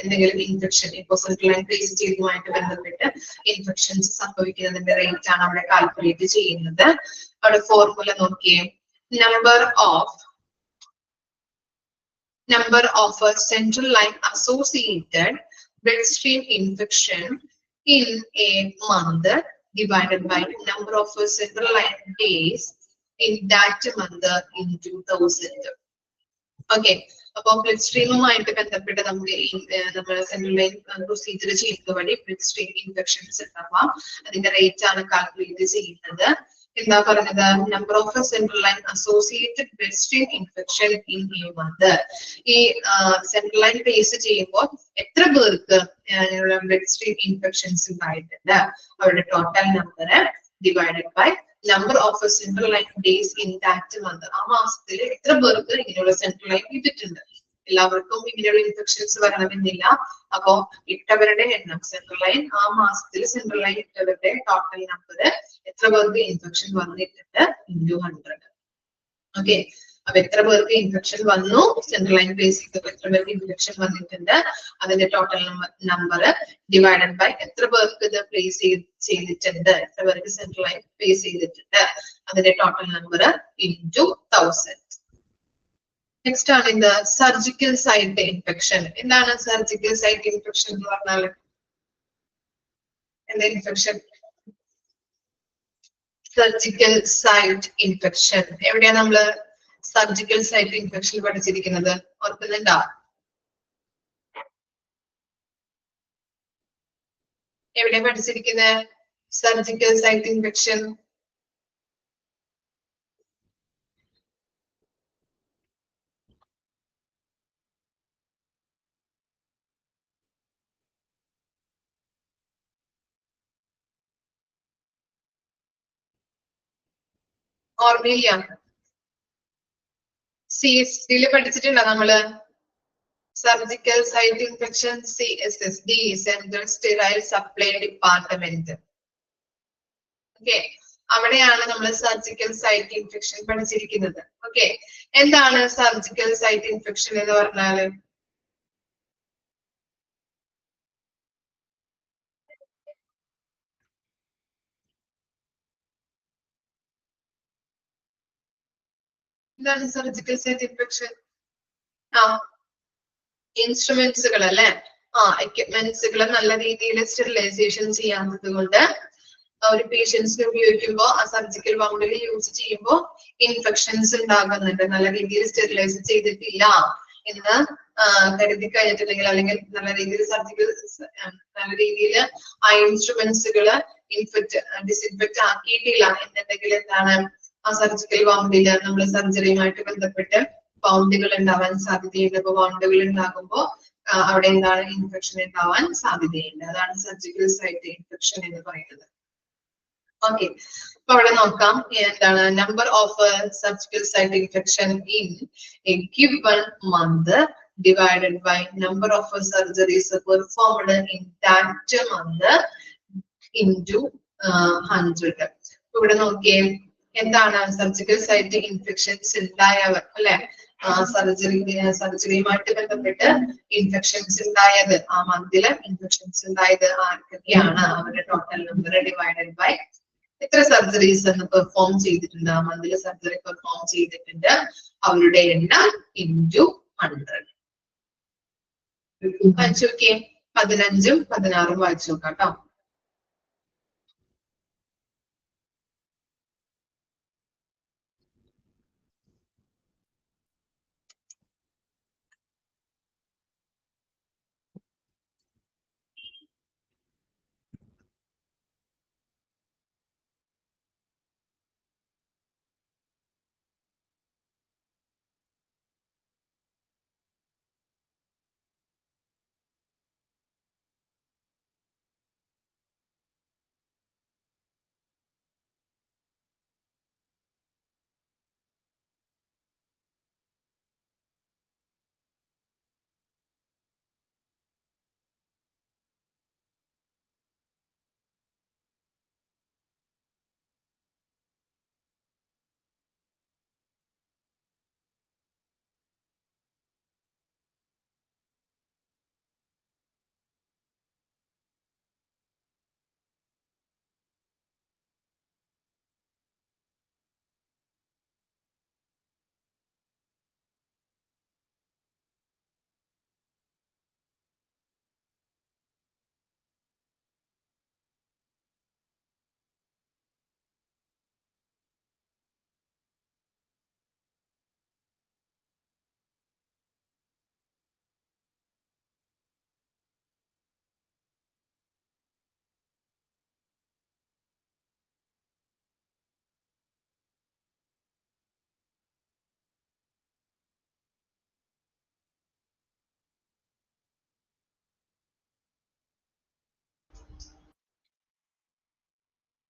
എന്തെങ്കിലും ഇൻഫെക്ഷൻ ഇപ്പൊ സെൻട്രൽ ലൈൻ പ്ലേസ് ചെയ്തതുമായിട്ട് ബന്ധപ്പെട്ട് ഇൻഫെക്ഷൻസ് സംഭവിക്കുന്നതിന്റെ റേറ്റ് ആണ് അവിടെ കാൽക്കുലേറ്റ് ചെയ്യുന്നത്. അവിടെ ഫോർമുല നോക്കിയേ, number of a central line associated bloodstream infection in a month divided by number of central line days in that month into 1000. Okay, അപ്പൊ blood സ്ട്രീമുമായിട്ട് ബന്ധപ്പെട്ട് നമ്മുടെ central line procedure ചെയ്യുന്നത് വഴി ബ്ലഡ് സ്ട്രീം ഇൻഫെക്ഷൻസ് ഉണ്ടാവാം. അതിന്റെ rate ആണ് calculate ചെയ്യുന്നത്. എന്താ പറഞ്ഞത്, number of central line associated blood stream infection in a month. ഈ സെൻട്രൽ ലൈൻ പ്ലേസ് ചെയ്യുമ്പോൾ എത്ര പേർക്ക് ബ്ലഡ് സ്ട്രീം ഇൻഫെക്ഷൻസ് ഉണ്ടായിട്ടുണ്ട്, അവരുടെ total number divided by number of central line days in that month. ആ മാസത്തിൽ എത്ര പേർക്ക് ഇങ്ങനെയുള്ള സെൻട്രൽ ലൈൻ ഇട്ടിട്ടുണ്ട്. എല്ലാവർക്കും ഇങ്ങനെയുള്ള ഇൻഫെക്ഷൻസ് വരണമെന്നില്ല. അപ്പോ ഇട്ടവരുടെ എണ്ണം സെൻട്രൽ ലൈൻ ആ മാസത്തിൽ സെൻട്രൽ ലൈൻ ഇട്ടവരുടെ ടോട്ടൽ നമ്പർ എത്ര പേർക്ക് ഇൻഫെക്ഷൻ വന്നിട്ടുണ്ട് ഇൻറ്റു 100. ഓക്കെ, അപ്പൊ എത്ര പേർക്ക് ഇൻഫെക്ഷൻ വന്നു, സെൻട്രൽ ലൈൻ പ്ലേസ് ചെയ്തപ്പോൾ എത്ര പേർക്ക് ഇൻഫെക്ഷൻ വന്നിട്ടുണ്ട്, അതിന്റെ ടോട്ടൽ നമ്പർ ഡിവൈഡഡ് ബൈ എത്ര പേർക്ക് ഇത് പ്ലേസ് ചെയ്തിട്ടുണ്ട്, എത്ര പേർക്ക് സെൻട്രൽ ലൈൻ പ്ലേസ് ചെയ്തിട്ടുണ്ട്, അതിന്റെ ടോട്ടൽ നമ്പർ ഇൻറ്റു 1000. നെക്സ്റ്റ് ആണ് ഇത് സർജിക്കൽ സൈറ്റ് ഇൻഫെക്ഷൻ. എന്താണ് സർജിക്കൽ സൈറ്റ് ഇൻഫെക്ഷൻ എന്ന് പറഞ്ഞാൽ? എന്താ ഇൻഫെക്ഷൻ? സർജിക്കൽ സൈറ്റ് ഇൻഫെക്ഷൻ എവിടെയാ നമ്മള് സർജിക്കൽ സൈറ്റ് ഇൻഫെക്ഷൻ പഠിച്ചിരിക്കുന്നത്? ഓർക്കുന്നുണ്ടോ? എവിടെയാ പഠിച്ചിരിക്കുന്നത് സർജിക്കൽ സൈറ്റ് ഇൻഫെക്ഷൻ? ഓർമ്മയില്ല? CST പഠിച്ചിട്ടുണ്ടോ നമ്മള്? Surgical site infection CSSD, central sterile supply department. Okay, അവിടെയാണ് നമ്മൾ സർജിക്കൽ സൈറ്റ് ഇൻഫെക്ഷൻ പഠിച്ചിരിക്കുന്നത്. ഓക്കെ, എന്താണ് സർജിക്കൽ സൈറ്റ് ഇൻഫെക്ഷൻ എന്ന് പറഞ്ഞാല്? എന്താണ് സർജിക്കൽ സൈറ്റ് ഇൻഫെക്ഷൻ? ഇൻസ്ട്രുമെന്റ്സുകൾ അല്ലെ, എക്യുപ്മെന്റ്സുകൾ നല്ല രീതിയിൽ സ്റ്റെറിലൈസേഷൻ ചെയ്യാത്തത് കൊണ്ട് ഒരു പേഷ്യൻസിന് ഉപയോഗിക്കുമ്പോൾ ആ സർജിക്കൽ ബൗണ്ടിൽ യൂസ് ചെയ്യുമ്പോൾ ഇൻഫെക്ഷൻസ് ഉണ്ടാകുന്നുണ്ട്. നല്ല രീതിയിൽ സ്റ്റെറിലൈസ് ചെയ്തിട്ടില്ല എന്ന് കരുതി കഴിഞ്ഞിട്ടുണ്ടെങ്കിൽ, അല്ലെങ്കിൽ നല്ല രീതിയിൽ നല്ല രീതിയിൽ ആ ഇൻസ്ട്രുമെന്റ്സുകൾ ഡിസിൻഫെക്ട് ആക്കിയിട്ടില്ല എന്നുണ്ടെങ്കിൽ എന്താണ് ആ സർജിക്കൽ ബൗണ്ടില് നമ്മൾ സർജറിയുമായിട്ട് ബന്ധപ്പെട്ട് ബൗണ്ടുകൾ ഉണ്ടാവാൻ സാധ്യതയുണ്ട്. അപ്പൊ ബൗണ്ടുകൾ ഉണ്ടാകുമ്പോൾ അവിടെ എന്താണ് ഇൻഫെക്ഷൻ ഉണ്ടാവാൻ സാധ്യതയുണ്ട്. അതാണ് സർജിക്കൽ സൈറ്റ് ഇൻഫെക്ഷൻ എന്ന് പറയുന്നത്. ഓക്കെ, അപ്പൊ അവിടെ നോക്കാം എന്താണ് number of surgical site infection in a given month divided by number of surgeries performed in that month into 100. ഇവിടെ നോക്കിയേ എന്താണ് സർജിക്കൽ സൈറ്റ് ഇൻഫെക്ഷൻസ് ഉണ്ടായവർ അല്ലെ, സർജറിയുമായിട്ട് ബന്ധപ്പെട്ട് ഇൻഫെക്ഷൻസ് ഉണ്ടായത്, ആ മന്തില് ഇൻഫെക്ഷൻസ് ഉണ്ടായത് ആർക്കൊക്കെയാണ്, അവരുടെ ടോട്ടൽ നമ്പർ ഡിവൈഡഡ് ബൈ എത്ര സർജറീസ് എന്ന് പെർഫോം ചെയ്തിട്ടുണ്ട്, ആ മന്തില് സർജറി പെർഫോം ചെയ്തിട്ടുണ്ട്, അവരുടെ എണ്ണം ഇൻറ്റു 100. വായിച്ചു നോക്കിയേ, 15ഉം 16ഉം വായിച്ചു നോക്കാം കേട്ടോ.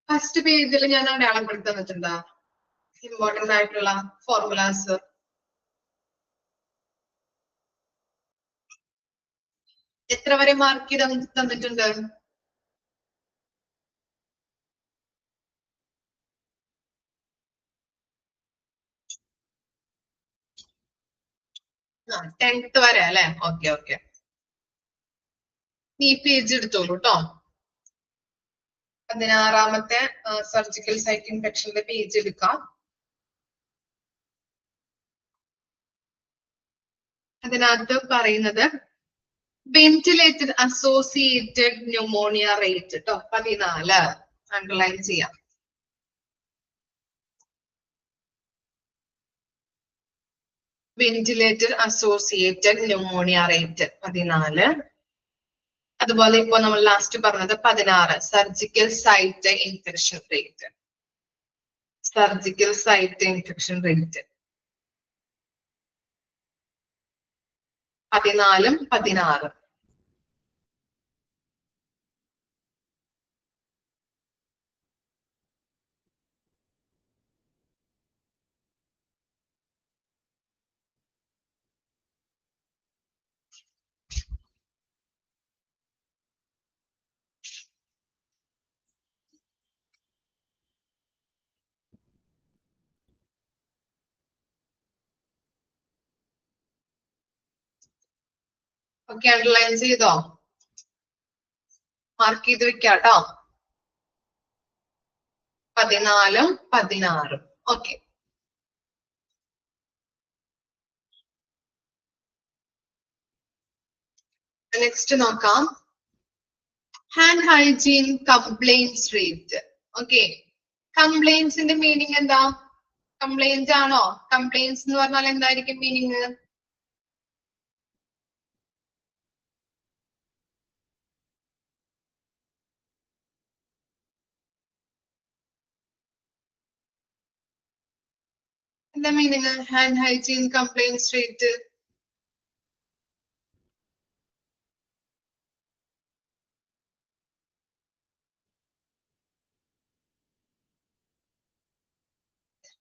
ഫസ്റ്റ് പേജിൽ ഞാൻ അടയാളപ്പെടുത്തി തന്നിട്ടുണ്ടോ ഇമ്പോർട്ടന്റ് ആയിട്ടുള്ള ഫോർമുലാസ്? എത്ര വരെ മാർക്ക് ചെയ്ത് തന്നിട്ടുണ്ട്? ആ 10th വരെ അല്ലെ? ഓക്കെ ഓക്കെ, ഈ പേജ് എടുത്തോളൂ കേട്ടോ. 16ാമത്തെ സർജിക്കൽ സൈറ്റ് ഇൻഫെക്ഷന്റെ പേജ് എടുക്കാം. അതിനകത്ത് പറയുന്നത് വെന്റിലേറ്റഡ് അസോസിയേറ്റഡ് ന്യൂമോണിയ റേറ്റ് കേട്ടോ 14 അണ്ടർലൈൻ ചെയ്യാം. Ventilated associated pneumonia rate 14. അതുപോലെ ഇപ്പൊ നമ്മൾ ലാസ്റ്റ് പറഞ്ഞത് 16 surgical site infection rate. Surgical site infection rate 14ഉം 16. ഓക്കെ, അണ്ടർലൈൻ ചെയ്തോ? മാർക്ക് ചെയ്ത് വെക്കാട്ടോ. 14ഉം 16ഉം. ഓക്കെ, നെക്സ്റ്റ് നോക്കാം. Hand hygiene compliance rate. Okay, കംപ്ലൈൻസിന്റെ മീനിങ് എന്താ? കംപ്ലൈന്റ് ആണോ? കംപ്ലൈൻസ് എന്ന് പറഞ്ഞാൽ എന്തായിരിക്കും മീനിങ്? എന്താ meaning hand hygiene compliance rate?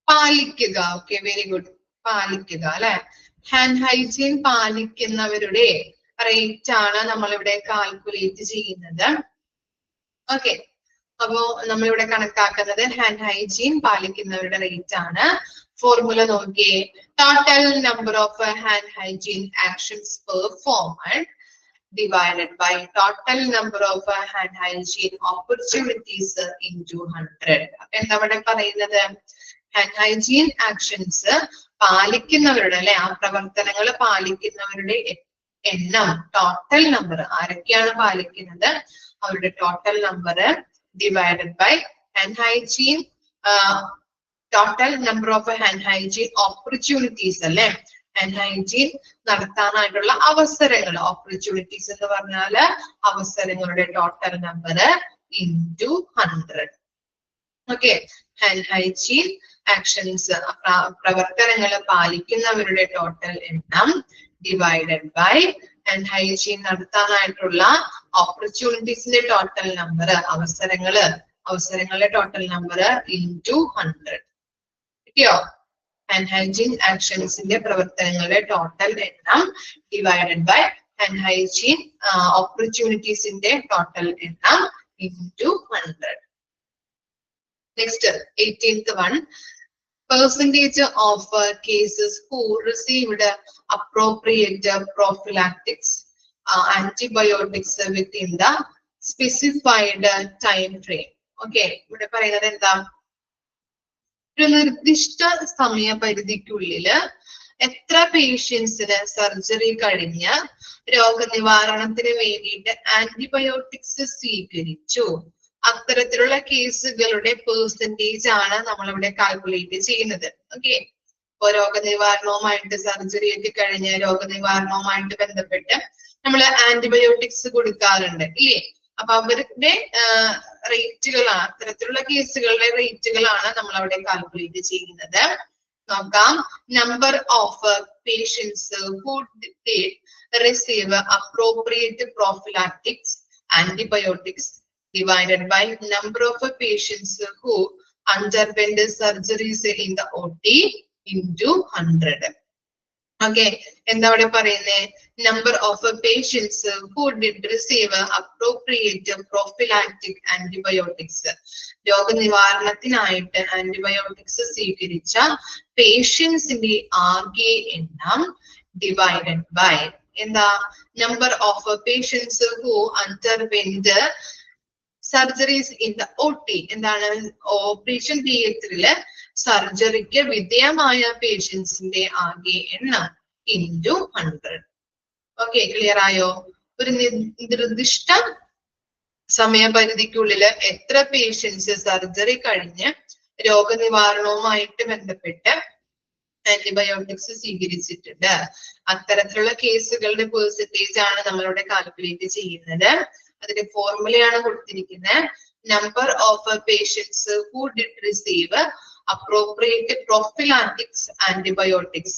പാലിക്കുക. Okay, very good. പാലിക്കുക അല്ലെ? ഹാൻഡ് ഹൈജീൻ പാലിക്കുന്നവരുടെ റേറ്റ് ആണ് നമ്മളിവിടെ കാൽക്കുലേറ്റ് ചെയ്യുന്നത്. ഓക്കെ, അപ്പോ നമ്മളിവിടെ കണക്കാക്കുന്നത് ഹാൻഡ് ഹൈജീൻ പാലിക്കുന്നവരുടെ റേറ്റ് ആണ്. ഫോർമുല നോക്കിയേ. Total number of hand hygiene actions performed divided by total number of hand hygiene opportunities into 100. അപ്പൊ എന്താ ഇവിടെ പറയുന്നത്? ഹാൻഡ് ഹൈജീൻ ആക്ഷൻസ് പാലിക്കുന്നവരുടെ അല്ലെ, ആ പ്രവർത്തനങ്ങൾ പാലിക്കുന്നവരുടെ എണ്ണം, ടോട്ടൽ നമ്പർ, ആരൊക്കെയാണ് പാലിക്കുന്നത് അവരുടെ total number divided by hand hygiene total number of hand hygiene opportunities അല്ലെ, ഹാൻഡ് ഹൈജീൻ നടത്താനായിട്ടുള്ള അവസരങ്ങൾ, ഓപ്പർച്യൂണിറ്റീസ് എന്ന് പറഞ്ഞാല് അവസരങ്ങളുടെ total number into 100. Okay, hand hygiene actions പ്രവർത്തനങ്ങൾ പാലിക്കുന്നവരുടെ ടോട്ടൽ എണ്ണം ഡിവൈഡഡ് ബൈ ഹാൻഡ് ഹൈജീൻ നടത്താനായിട്ടുള്ള ഓപ്പർച്യൂണിറ്റീസിന്റെ ടോട്ടൽ നമ്പർ, അവസരങ്ങളുടെ ടോട്ടൽ നമ്പർ ഇൻറ്റു 100. കിട്ടിയോ? ഹാൻഡ് ഹൈജീൻ ആക്ഷൻസിന്റെ പ്രവർത്തനങ്ങളുടെ ടോട്ടൽ എണ്ണം ഡിവൈഡഡ് ബൈ ഹാൻഡ് ഹൈജീൻ ഓപ്പർച്യൂണിറ്റീസിന്റെ ടോട്ടൽ എണ്ണം into 100. Next 18th one. Percentage of cases who received appropriate prophylactics antibiotics within the specified time frame. Okay, ഇവിടെ പറയുന്നത് എന്താ? ഒരു നിർദ്ദിഷ്ട സമയപരിധിക്കുള്ളില് എത്ര പേഷ്യൻസിന് സർജറി കഴിഞ്ഞ് രോഗനിവാരണത്തിന് വേണ്ടിയിട്ട് ആന്റിബയോട്ടിക്സ് സ്വീകരിച്ചു, അത്തരത്തിലുള്ള കേസുകളുടെ പെർസെന്റേജ് ആണ് നമ്മളിവിടെ കാൽക്കുലേറ്റ് ചെയ്യുന്നത്. ഓക്കെ, ഇപ്പൊ രോഗനിവാരണവുമായിട്ട് സർജറി ഒക്കെ കഴിഞ്ഞ് രോഗനിവാരണവുമായിട്ട് ബന്ധപ്പെട്ട് നമ്മൾ ആന്റിബയോട്ടിക്സ് കൊടുക്കാറുണ്ട് ഇല്ലേ? അപ്പൊ അവരുടെ റേറ്റുകളാണ്, അത്തരത്തിലുള്ള കേസുകളുടെ റേറ്റുകളാണ് നമ്മൾ അവിടെ കാൽക്കുലേറ്റ് ചെയ്യുന്നത്. നോക്കാം. Number of patients who did receive appropriate prophylactics antibiotics divided by number of patients who underwent surgeries in the OT into 100. Okay, എന്താ അവിടെ പറയുന്നേ? Number of patients who did receive appropriate prophylactic antibiotics, രോഗനിവാരണത്തിനായിട്ട് antibiotics സ്വീകരിച്ച പേഷ്യൻസിന്റെ ആകെ എണ്ണം divided by എന്താ? Number of patients who underwent surgeries in the OT, എന്താണ്? ഓപ്പറേഷൻ തിയേറ്ററില് സർജറിക്ക് വിധേയമായ പേഷ്യൻസിന്റെ ആകെ എണ്ണം ഇൻറ്റു 100. ഓക്കെ, ക്ലിയർ ആയോ? ഒരു നിർദ്ദിഷ്ട സമയപരിധിക്കുള്ളില് എത്ര പേഷ്യൻസ് സർജറി കഴിഞ്ഞ് രോഗനിവാരണവുമായിട്ട് ബന്ധപ്പെട്ട് ആന്റിബയോട്ടിക്സ് സ്വീകരിച്ചിട്ടുണ്ട്, അത്തരത്തിലുള്ള കേസുകളുടെ പെർസെന്റേജ് ആണ് നമ്മളിവിടെ കാൽക്കുലേറ്റ് ചെയ്യുന്നത്. അതിന്റെ ഫോർമുലയാണ് കൊടുത്തിരിക്കുന്നത്. Number of patients who did receive appropriate prophylactics antibiotics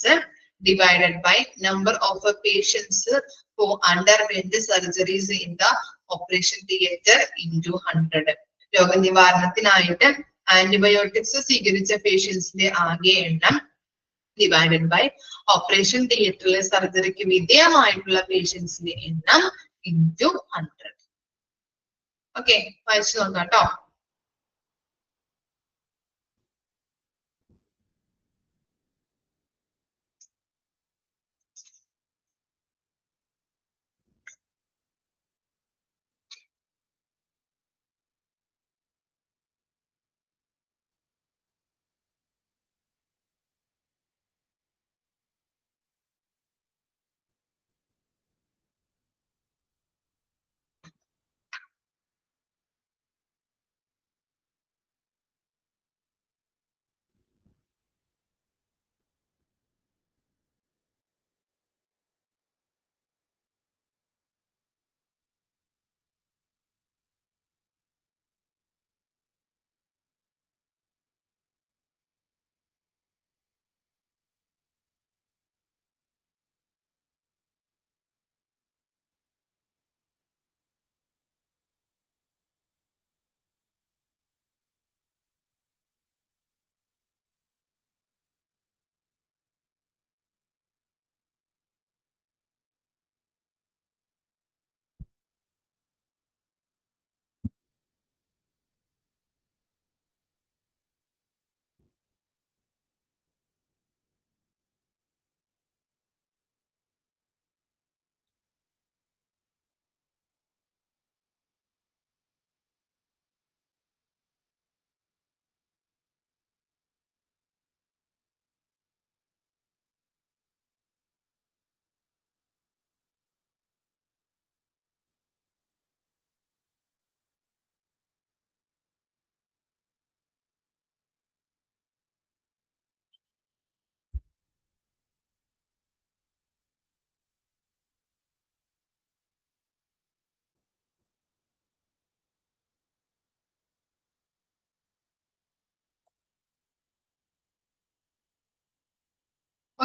divided by number of patients who underwent surgeries in the operation theatre into 100. രോഗനിവാരണത്തിനായിട്ട് antibiotics സ്വീകരിച്ച പേഷ്യൻസിന്റെ ആകെ എണ്ണം ഡിവൈഡഡ് ബൈ ഓപ്പറേഷൻ തിയേറ്ററിലെ സർജറിക്ക് വിധേയമായിട്ടുള്ള പേഷ്യൻസിന്റെ എണ്ണം ഇൻറ്റു 100. ഓക്കെ, വായിച്ചു നോക്കാം കേട്ടോ.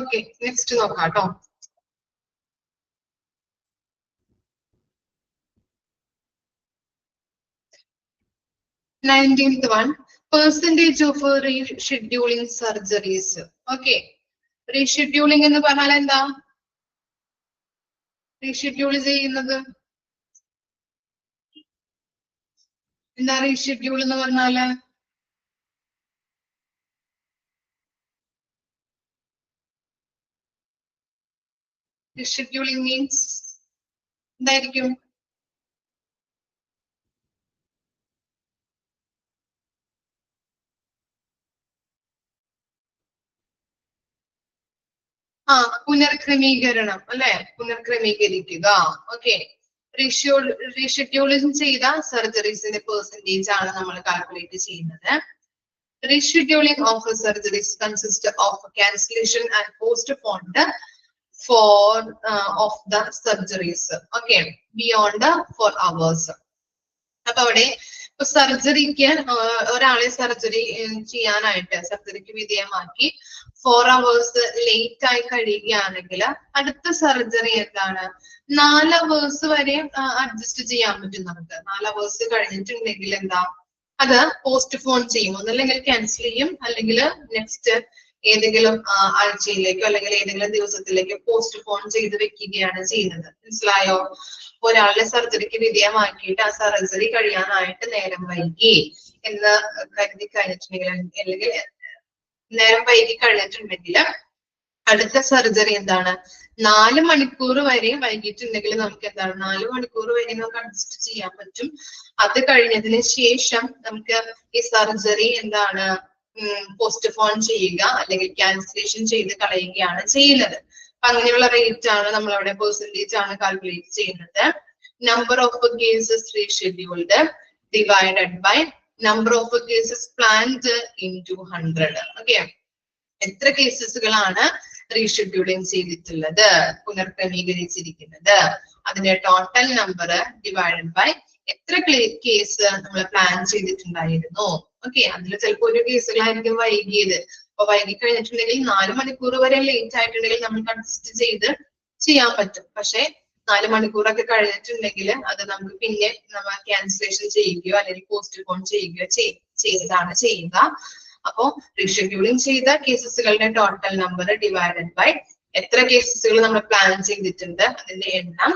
ഓക്കെ, നെക്സ്റ്റ് നോക്കാം കേട്ടോ. Nineteenth one, percentage of rescheduling surgeries. Okay, rescheduling എന്ന് പറഞ്ഞാൽ എന്താ? റീഷെഡ്യൂൾ ചെയ്യുന്നത് എന്താ? റീഷെഡ്യൂൾ എന്ന് പറഞ്ഞാല് റീഷെഡ്യൂളിംഗ് മീൻസ് എന്തായിരിക്കും? പുനർക്രമീകരണം അല്ലെ, പുനർക്രമീകരിക്കുക. ഓക്കെ, റീഷെഡ്യൂളിംഗ് ചെയ്ത സർജറീസിന്റെ പെർസെന്റേജ് ആണ് നമ്മൾ കാൽക്കുലേറ്റ് ചെയ്യുന്നത്. Rescheduling of surgeries consists of cancellation and postponed of the surgeries. Okay, beyond 4 hours. അപ്പൊ അവിടെ സർജറിക്ക് ഒരാളെ സർജറി ചെയ്യാനായിട്ട് സർജറിക്ക് വിധേയമാക്കി 4 hours ലേറ്റ് ആയി കഴിയുകയാണെങ്കിൽ അടുത്ത സർജറി എന്താണ്? 4 hours വരെ അഡ്ജസ്റ്റ് ചെയ്യാൻ പറ്റും നമുക്ക്. 4 hours കഴിഞ്ഞിട്ടുണ്ടെങ്കിൽ എന്താ? അത് പോസ്റ്റ്പോൺ ചെയ്യും. ഒന്നല്ലെങ്കിൽ ക്യാൻസൽ ചെയ്യും, അല്ലെങ്കിൽ നെക്സ്റ്റ് ഏതെങ്കിലും ആഴ്ചയിലേക്കോ അല്ലെങ്കിൽ ഏതെങ്കിലും ദിവസത്തിലേക്കോ പോസ്റ്റ്പോൺ ചെയ്ത് വെക്കുകയാണ് ചെയ്യുന്നത്. മനസ്സിലായോ? ഒരാളുടെ സർജറിക്ക് വിധേയമാക്കിയിട്ട് ആ സർജറി കഴിയാനായിട്ട് നേരം വൈകി എന്ന് കരുതി കഴിഞ്ഞിട്ടുണ്ടെങ്കിൽ, അല്ലെങ്കിൽ നേരം വൈകി കഴിഞ്ഞിട്ടുണ്ടെങ്കിൽ അടുത്ത സർജറി എന്താണ്? 4 മണിക്കൂർ വരെ വൈകിട്ടുണ്ടെങ്കിൽ നമുക്ക് എന്താണ്? 4 മണിക്കൂർ വരെ നമുക്ക് അഡ്ജസ്റ്റ് ചെയ്യാൻ പറ്റും. അത് കഴിഞ്ഞതിന് ശേഷം നമുക്ക് ഈ സർജറി എന്താണ്? പോസ്റ്റ്പോൺ ചെയ്യുക അല്ലെങ്കിൽ ക്യാൻസലേഷൻ ചെയ്ത് കളയുകയാണ് ചെയ്യുന്നത്. അപ്പൊ അങ്ങനെയുള്ള റേറ്റ് ആണ് നമ്മൾ അവിടെ പെർസെന്റേജ് ആണ് കാൽക്കുലേറ്റ് ചെയ്യുന്നത്. Number of cases rescheduled divided by number of cases planned into 100. Okay, എത്ര കേസസുകളാണ് റീഷെഡ്യൂളിംഗ് ചെയ്തിട്ടുള്ളത്, പുനർക്രമീകരിച്ചിരിക്കുന്നത്, അതിന്റെ ടോട്ടൽ നമ്പർ ഡിവൈഡഡ് ബൈ എത്ര കേസ് നമ്മൾ പ്ലാൻ ചെയ്തിട്ടുണ്ടായിരുന്നു. ഓക്കെ, അതിൽ ചിലപ്പോൾ ഒരു കേസുകളായിരിക്കും വൈകിയത്. അപ്പൊ വൈകി കഴിഞ്ഞിട്ടുണ്ടെങ്കിൽ 4 മണിക്കൂർ വരെ ലേറ്റ് ആയിട്ടുണ്ടെങ്കിൽ നമുക്ക് അഡ്ജസ്റ്റ് ചെയ്ത് ചെയ്യാൻ പറ്റും. പക്ഷെ 4 മണിക്കൂറൊക്കെ കഴിഞ്ഞിട്ടുണ്ടെങ്കിൽ അത് നമുക്ക് പിന്നെ നമ്മൾ ക്യാൻസലേഷൻ ചെയ്യുകയോ അല്ലെങ്കിൽ പോസ്റ്റ്പോൺ ചെയ്യുകയോ ചെയ്താണ് ചെയ്യുക. അപ്പോ റീഷെഡ്യൂളിംഗ് ചെയ്ത കേസസുകളുടെ ടോട്ടൽ നമ്പർ ഡിവൈഡഡ് ബൈ എത്ര കേസസുകൾ നമ്മൾ പ്ലാൻ ചെയ്തിട്ടുണ്ട് അതിന്റെ എണ്ണം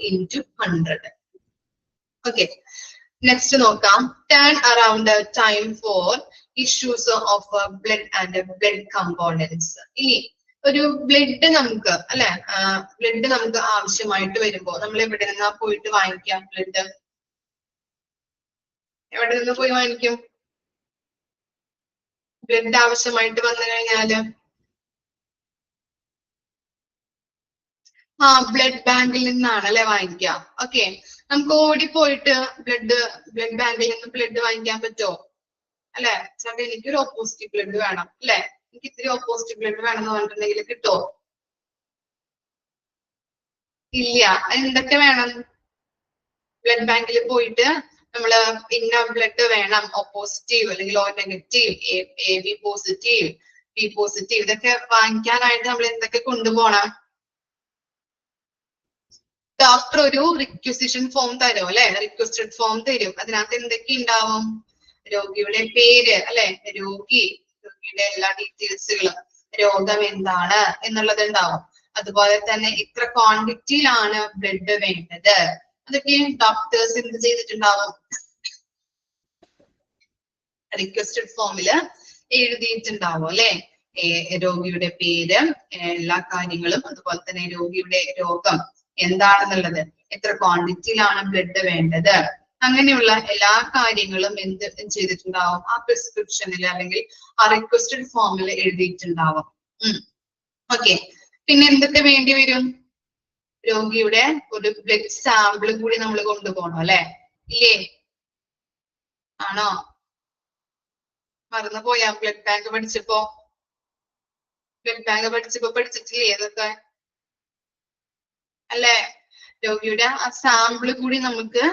ഇൻറ്റു 100. ഓക്കെ, നെക്സ്റ്റ് നോക്കാം. Turn around time for issues of blood and blood components. ഇനി ഒരു ബ്ലഡ് നമുക്ക് അല്ലെ, ബ്ലഡ് നമുക്ക് ആവശ്യമായിട്ട് വരുമ്പോ നമ്മൾ എവിടെ നിന്നാ പോയിട്ട് വാങ്ങിക്കാം? ബ്ലഡ് എവിടെ നിന്ന് പോയി വാങ്ങിക്കും? ബ്ലഡ് ആവശ്യമായിട്ട് വന്നു കഴിഞ്ഞാല് ബ്ലഡ് ബാങ്കിൽ നിന്നാണ് അല്ലെ വാങ്ങിക്കുക. ഓക്കെ, നമുക്ക് ഓടിപ്പോയിട്ട് ബ്ലഡ് ബാങ്കിൽ നിന്ന് ബ്ലഡ് വാങ്ങിക്കാൻ പറ്റുമോ? അല്ലെ, ചേട്ടാ എനിക്കൊരു ഓപ്പോസിറ്റീവ് ബ്ലഡ് വേണം അല്ലെ, എനിക്ക് ഇത്തിരി ഓപ്പോസിറ്റീവ് ബ്ലഡ് വേണം എന്ന് പറഞ്ഞിട്ടുണ്ടെങ്കിൽ കിട്ടുമോ? ഇല്ല. എന്തൊക്കെ വേണം? ബ്ലഡ് ബാങ്കിൽ പോയിട്ട് നമ്മള് ഇന്ന ബ്ലഡ് വേണം, ഓ പോസിറ്റീവ് അല്ലെങ്കിൽ ഓ negative, A B positive, B positive, ഇതൊക്കെ വാങ്ങിക്കാനായിട്ട് നമ്മൾ എന്തൊക്കെ കൊണ്ടുപോകണം? ഡോക്ടർ ഒരു റിക്വസിഷൻ ഫോം തരും അല്ലെ, റിക്വസ്റ്റഡ് ഫോം തരും. അതിനകത്ത് എന്തൊക്കെ ഉണ്ടാവും? രോഗിയുടെ പേര് അല്ലെ, രോഗിയുടെ എല്ലാ ഡീറ്റെയിൽസുകളും, രോഗം എന്താണ് എന്നുള്ളത് ഉണ്ടാവും. അതുപോലെ തന്നെ ഇത്ര ക്വാണ്ടിറ്റിയിലാണ് ബ്ലഡ് വേണ്ടത്, അതൊക്കെ ഡോക്ടേഴ്സ് എന്ത് ചെയ്തിട്ടുണ്ടാവും? റിക്വസ്റ്റഡ് ഫോമില് എഴുതിയിട്ടുണ്ടാവും അല്ലെ. രോഗിയുടെ പേര്, എല്ലാ കാര്യങ്ങളും, അതുപോലെ തന്നെ രോഗിയുടെ രോഗം എന്താണെന്നുള്ളത്, എത്ര ക്വാണ്ടിറ്റിയിലാണ് ബ്ലഡ് വേണ്ടത്, അങ്ങനെയുള്ള എല്ലാ കാര്യങ്ങളും എന്ത് ചെയ്തിട്ടുണ്ടാവും? ആ പ്രിസ്ക്രിപ്ഷനിൽ അല്ലെങ്കിൽ ആ റിക്വസ്റ്റഡ് ഫോമിൽ എഴുതിയിട്ടുണ്ടാവും. ഓക്കെ, പിന്നെ എന്തൊക്കെ വേണ്ടി വരും? രോഗിയുടെ ഒരു ബ്ലഡ് സാമ്പിൾ കൂടി നമ്മൾ കൊണ്ടുപോകണം അല്ലെ, ഇല്ലേ? ആണോ? മറന്നുപോയാ? ബ്ലഡ് ബാങ്ക് പഠിച്ചപ്പോ പഠിച്ചിട്ടില്ലേ ഇതൊക്കെ അല്ലെ? രോഗിയുടെ ആ സാമ്പിൾ കൂടി നമുക്ക്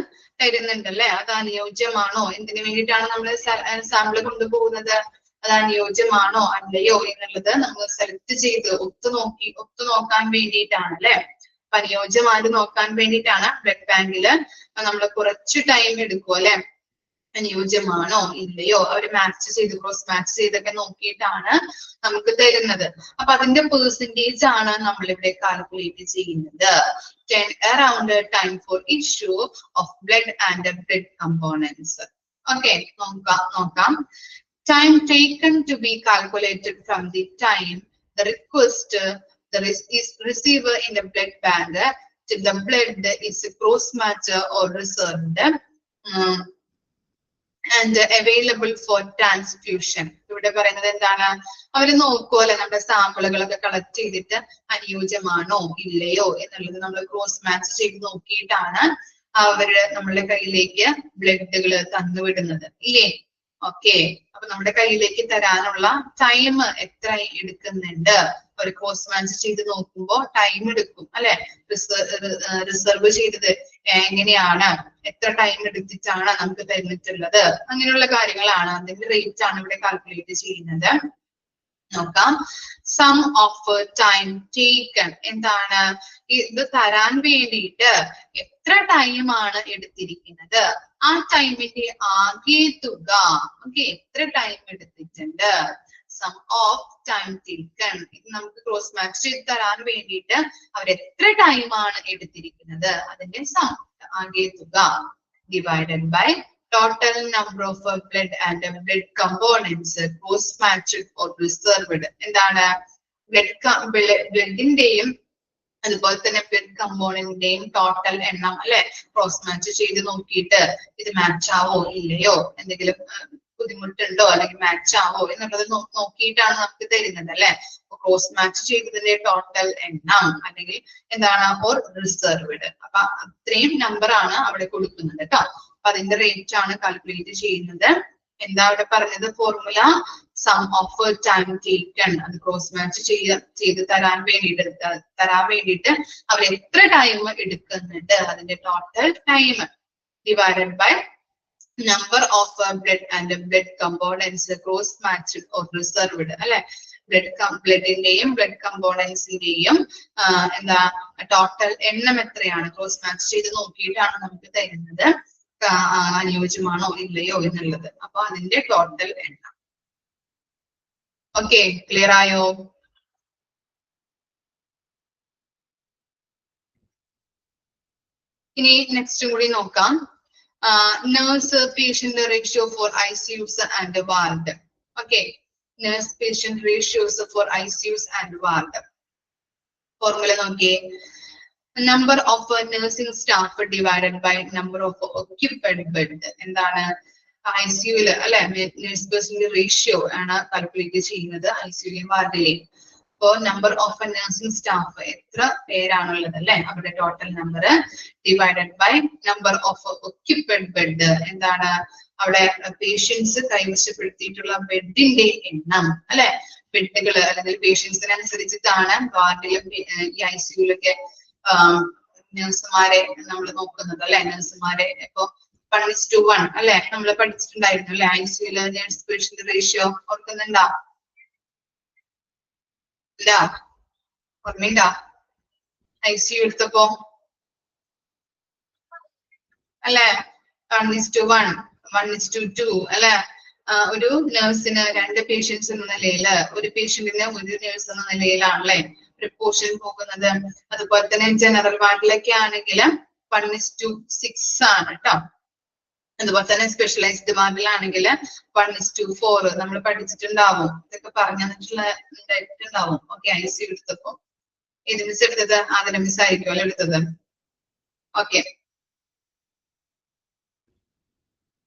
തരുന്നുണ്ട് അല്ലെ. അത് അനുയോജ്യമാണോ, എന്തിനു വേണ്ടിയിട്ടാണ് നമ്മൾ സാമ്പിൾ കൊണ്ടുപോകുന്നത്? അത് അനുയോജ്യമാണോ അല്ലയോ എന്നുള്ളത് നമ്മൾ സെലക്ട് ചെയ്ത് ഒത്തു നോക്കാൻ വേണ്ടിയിട്ടാണ് അല്ലെ. അപ്പൊ അനുയോജ്യമായിട്ട് നോക്കാൻ വേണ്ടിയിട്ടാണ് ബ്ലഡ് ബാങ്കില് നമ്മൾ കുറച്ച് ടൈം എടുക്കും അല്ലെ, അനുയോജ്യമാണോ ഇല്ലയോ അവർ മാച്ച് ചെയ്ത് ക്രോസ് മാച്ച് ചെയ്തൊക്കെ നോക്കിയിട്ടാണ് നമുക്ക് തരുന്നത്. അപ്പൊ അതിന്റെ പെർസെന്റേജ് ആണ് നമ്മൾ ഇവിടെ കാൽക്കുലേറ്റ് ചെയ്യുന്നത്. Around time for issue of blood and blood components. Okay, നോക്കാം. Time taken to be calculated from the time the request is receiver in the blood bank till the blood is cross match or reserved and available for transfusion. ഇവിടെ പറയുന്നത് എന്താണ്, അവര് നോക്കുമല്ലേ നമ്മുടെ സാമ്പിളുകളൊക്കെ collect ചെയ്തിട്ട് അനുയോജ്യമാണോ ഇല്ലയോ എന്നുള്ളത് നമ്മൾ ക്രോസ് മാച്ച് ചെയ്ത് നോക്കിയിട്ടാണ് അവര് നമ്മളുടെ കയ്യിലേക്ക് ബ്ലഡുകൾ തന്നുവിടുന്നത് ഇല്ലേ. ഓക്കെ, അപ്പൊ നമ്മുടെ കയ്യിലേക്ക് തരാനുള്ള ടൈം എത്ര എടുക്കുന്നുണ്ട്, ഒരു ക്രോസ് മാച്ച് ചെയ്ത് നോക്കുമ്പോ ടൈം എടുക്കും അല്ലെ. റിസർവ് ചെയ്തത് എങ്ങനെയാണ്, എത്ര ടൈം എടുത്തിട്ടാണ് നമുക്ക് തന്നിട്ടുള്ളത്, അങ്ങനെയുള്ള കാര്യങ്ങളാണ്, അതിന്റെ റേറ്റ് ആണ് ഇവിടെ കാൽക്കുലേറ്റ് ചെയ്യുന്നത്. നോക്കാം. സം ഓഫ് ടൈം ടേക്കൺ എന്താണ്, ഇത് തരാൻ വേണ്ടിയിട്ട് എത്ര ടൈമാണ് എടുത്തിരിക്കുന്നത്, ആ ടൈമിന്റെ ആകെ തുക. ഓക്കെ, എത്ര ടൈം എടുത്തിട്ടുണ്ട്. സം ഓഫ് ടൈം ടേക്കൺ ഇത് നമുക്ക് ക്രോസ് മാച്ച് ചെയ്ത് തരാൻ വേണ്ടിയിട്ട് അവർ എത്ര ടൈമാണ് എടുത്തിരിക്കുന്നത് അതിന്റെ സം ആകെ തുക divided by total number of blood and blood components cross matched or reserved. എന്താണ്, ബ്ലഡിന്റെയും അതുപോലെ തന്നെ ബ്ലഡ് കമ്പോണന്റിന്റെയും ടോട്ടൽ എണ്ണം അല്ലെ ക്രോസ് മാച്ച് ചെയ്ത് നോക്കിയിട്ട് ഇത് മാച്ച് ആവോ ഇല്ലയോ, എന്തെങ്കിലും ബുദ്ധിമുട്ടുണ്ടോ അല്ലെങ്കിൽ മാച്ച് ആവോ എന്നുള്ളത് നോക്കിയിട്ടാണ് നമുക്ക് തരുന്നത് അല്ലെ. ക്രോസ് മാച്ച് ചെയ്തതിന്റെ ടോട്ടൽ എണ്ണം അല്ലെങ്കിൽ എന്താണ് ഓർ റിസർവ്ഡ്. അപ്പൊ അത്രയും നമ്പർ ആണ് അവിടെ കൊടുക്കുന്നത് കേട്ടോ. അപ്പൊ അതിന്റെ റേറ്റ് ആണ് കാൽക്കുലേറ്റ് ചെയ്യുന്നത്. എന്താ അവിടെ പറഞ്ഞത്, formula sum of time taken, അത് ക്രോസ് മാച്ച് ചെയ്ത് തരാൻ വേണ്ടിയിട്ട് അവർ എത്ര ടൈം എടുക്കുന്നുണ്ട് അതിന്റെ total time divided by number of blood and blood components cross matched or reserved അല്ലെ. ബ്ലഡിന്റെയും ബ്ലഡ് കമ്പോണൻസിന്റെയും എന്താ ടോട്ടൽ എണ്ണം എത്രയാണ് ക്രോസ് മാച്ച് ചെയ്ത് നോക്കിയിട്ടാണ് നമുക്ക് തരുന്നത് അനുയോജ്യമാണോ ഇല്ലയോ എന്നുള്ളത്. അപ്പൊ അതിന്റെ ടോട്ടൽ എണ്ണം. ഓക്കെ, ക്ലിയർ ആയോ? ഇനി നെക്സ്റ്റ് കൂടി നോക്കാം. Nurse patient ratio for ICUs and ward. Okay, nurse patient ratios for ICUs and ward. Formula നോക്കിയേ. Number of nursing staff divided by number of occupied bed. എന്താണ്, ICUല് അല്ലെ നഴ്സ് പേഴ്സന്റെ റേഷ്യോ ആണ് calculate ചെയ്യുന്നത് ICUലെയും വാർഡിലെയും. അപ്പോ നമ്പർ ഓഫ് നഴ്സിംഗ് സ്റ്റാഫ് എത്ര പേരാണുള്ളത് അല്ലെ, അവരുടെ total number divided by number of occupied bed. എന്താണ്, അവിടെ പേഷ്യൻസ് കൈവശപ്പെടുത്തിയിട്ടുള്ള ബെഡിന്റെ എണ്ണം അല്ലെ. ബെഡുകൾ അല്ലെങ്കിൽ പേഷ്യൻസിനനുസരിച്ചിട്ടാണ് വാർഡിലും ഈ ICUലൊക്കെ നഴ്സുമാരെ നമ്മൾ നോക്കുന്നത് അല്ലെ. നഴ്സുമാരെ ഇപ്പൊ 1:1 അല്ലെ നമ്മൾ പഠിച്ചിട്ടുണ്ടായിരുന്നു അല്ലെ. ICUല് നഴ്സ് പേഷ്യന്റ് റേഷ്യോ ഓർക്കുന്നുണ്ടോ? ഇല്ല, ഓർമ്മയുണ്ടോ? ICU എടുത്തപ്പോ അല്ലെ 1:1 1:2 അല്ലെ. ഒരു നഴ്സിന് 2 പേഷ്യൻസ് എന്ന നിലയില്, ഒരു പേഷ്യന്റിന് ഒരു നഴ്സ് എന്ന നിലയിലാണല്ലേ പോർഷൻ പോകുന്നത്. അതുപോലെ തന്നെ ജനറൽ വാർഡിലൊക്കെ ആണെങ്കിൽ 1:6 ആണ് കേട്ടോ. അതുപോലെ തന്നെ സ്പെഷ്യലൈസ്ഡ് വാർഡിലാണെങ്കിൽ 1:4 നമ്മൾ പഠിച്ചിട്ടുണ്ടാവും, ഇതൊക്കെ പറഞ്ഞു തന്നിട്ടുണ്ടാവും. ഓക്കെ, ICU എടുത്തപ്പോ ഏത് മിസ് എടുത്തത്? ആദര മിസ് ആയിരിക്കുമല്ലോ എടുത്തത്. ഓക്കെ,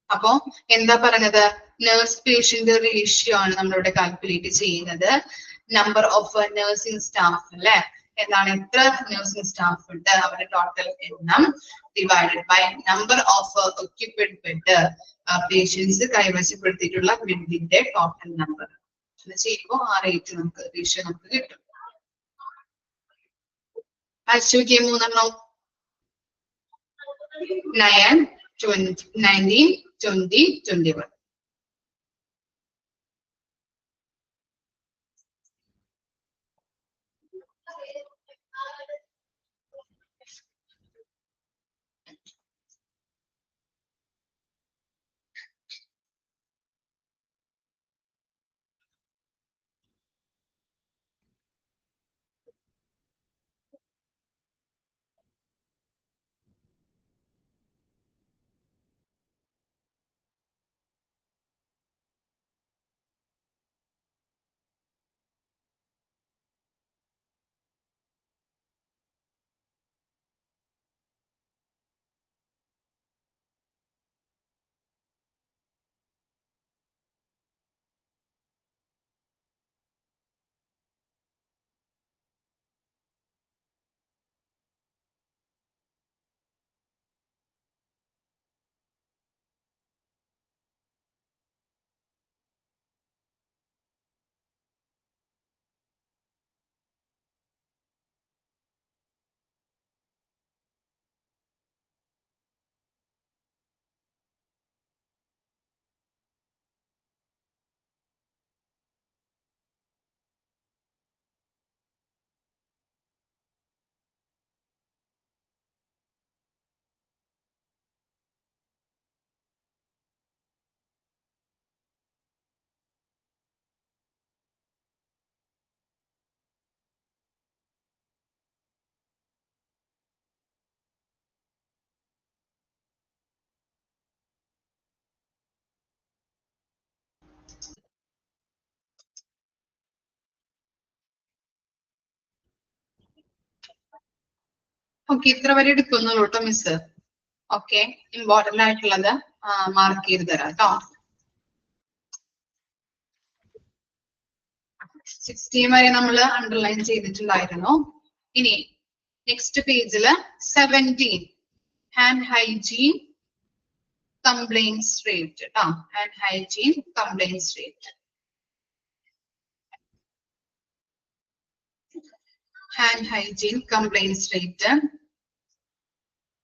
അപ്പോ എന്താ പറഞ്ഞത്, നഴ്സ് പേഷ്യന്റ് റേഷ്യോ ആണ് നമ്മളിവിടെ കാൽക്കുലേറ്റ് ചെയ്യുന്നത്. നമ്പർ ഓഫ് നഴ്സിംഗ് സ്റ്റാഫ് അല്ലെ, എന്താണ് എത്ര നഴ്സിംഗ് സ്റ്റാഫ് ഉണ്ട് അവരുടെ ടോട്ടൽ എണ്ണം divided by number of occupied bed, patients കൈവശപ്പെടുത്തിയിട്ടുള്ള ബെഡിന്റെ ടോട്ടൽ നമ്പർ. ഇത് ചെയ്യുമ്പോൾ ആ റേറ്റ് നമുക്ക് റേഷ്യോ നമുക്ക് കിട്ടും. അശ്വക്ക് 3 9 20 19 20 21. ഓക്കെ, ഇത്ര വരെ എടുക്കുന്നുള്ളൂ കേട്ടോ മിസ്. ഓക്കെ, ഇമ്പോർട്ടന്റ് ആയിട്ടുള്ളത് മാർക്ക് ചെയ്ത് തരാം കേട്ടോ. 16 വരെ നമ്മൾ അണ്ടർലൈൻ ചെയ്തിട്ടുണ്ടായിരുന്നു. ഇനി നെക്സ്റ്റ് പേജില് 17 ഹാൻഡ് ഹൈജീൻ കംപ്ലൈൻസ് റേറ്റ് കേട്ടോ. Hand hygiene compliance rate. Hand hygiene compliance rate.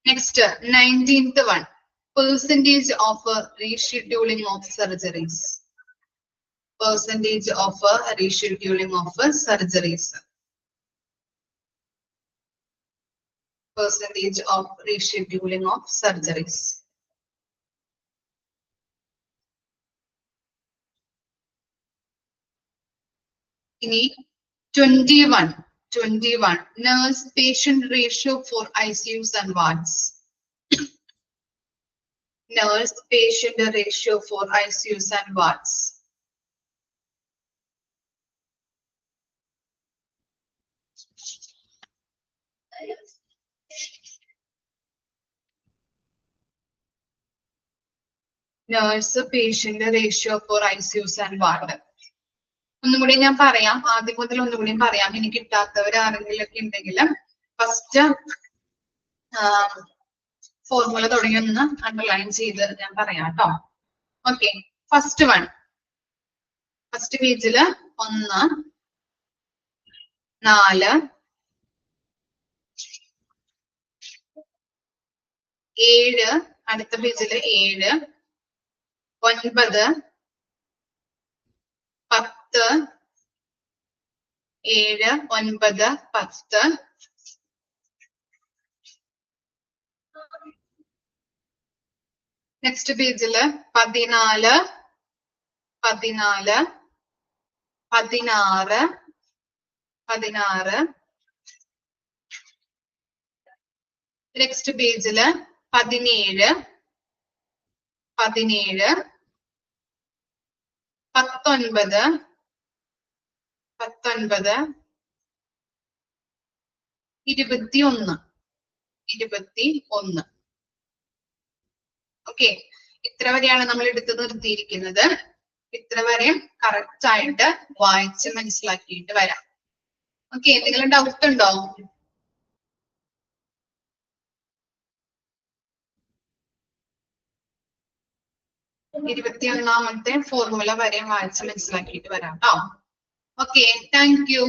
Next 19th one, percentage of rescheduling of surgeries. Percentage of rescheduling of surgeries. Percentage of rescheduling of surgeries. ഇനി 21 nurse patient ratio for ICUs and wards. Nurse patient ratio for ICUs and wards. Nurse patient ratio for ICUs and wards. ഒന്നുകൂടി ഞാൻ പറയാം, ആദ്യം മുതൽ ഒന്നുകൂടി പറയാം. ഇനി കിട്ടാത്തവർ ആരെങ്കിലും ഒക്കെ ഉണ്ടെങ്കിൽ ഫസ്റ്റ് ഫോർമുല തുടങ്ങി ഒന്ന് അണ്ടർലൈൻ ചെയ്ത് ഞാൻ പറയാം കേട്ടോ. ഓക്കെ, ഫസ്റ്റ് പേജില് 1, 4, 7, അടുത്ത പേജില് 7, 9, 10, 7, 9, 10. നെക്സ്റ്റ് പേജില് 14, 16, 16. നെക്സ്റ്റ് പേജില് 17, 19, 21. ഓക്കെ, ഇത്ര വരെയാണ് നമ്മൾ എടുത്തു നിർത്തിയിരിക്കുന്നത്. ഇത്ര വരെ കറക്റ്റ് ആയിട്ട് വായിച്ച് മനസ്സിലാക്കിയിട്ട് വരാം. ഓക്കെ, എന്തെങ്കിലും ഡൗട്ട് ഉണ്ടോ? ഇരുപത്തിയൊന്നാമത്തെ ഫോർമുല വരെ വായിച്ച് മനസ്സിലാക്കിയിട്ട് വരാം കേട്ടോ. Okay, thank you.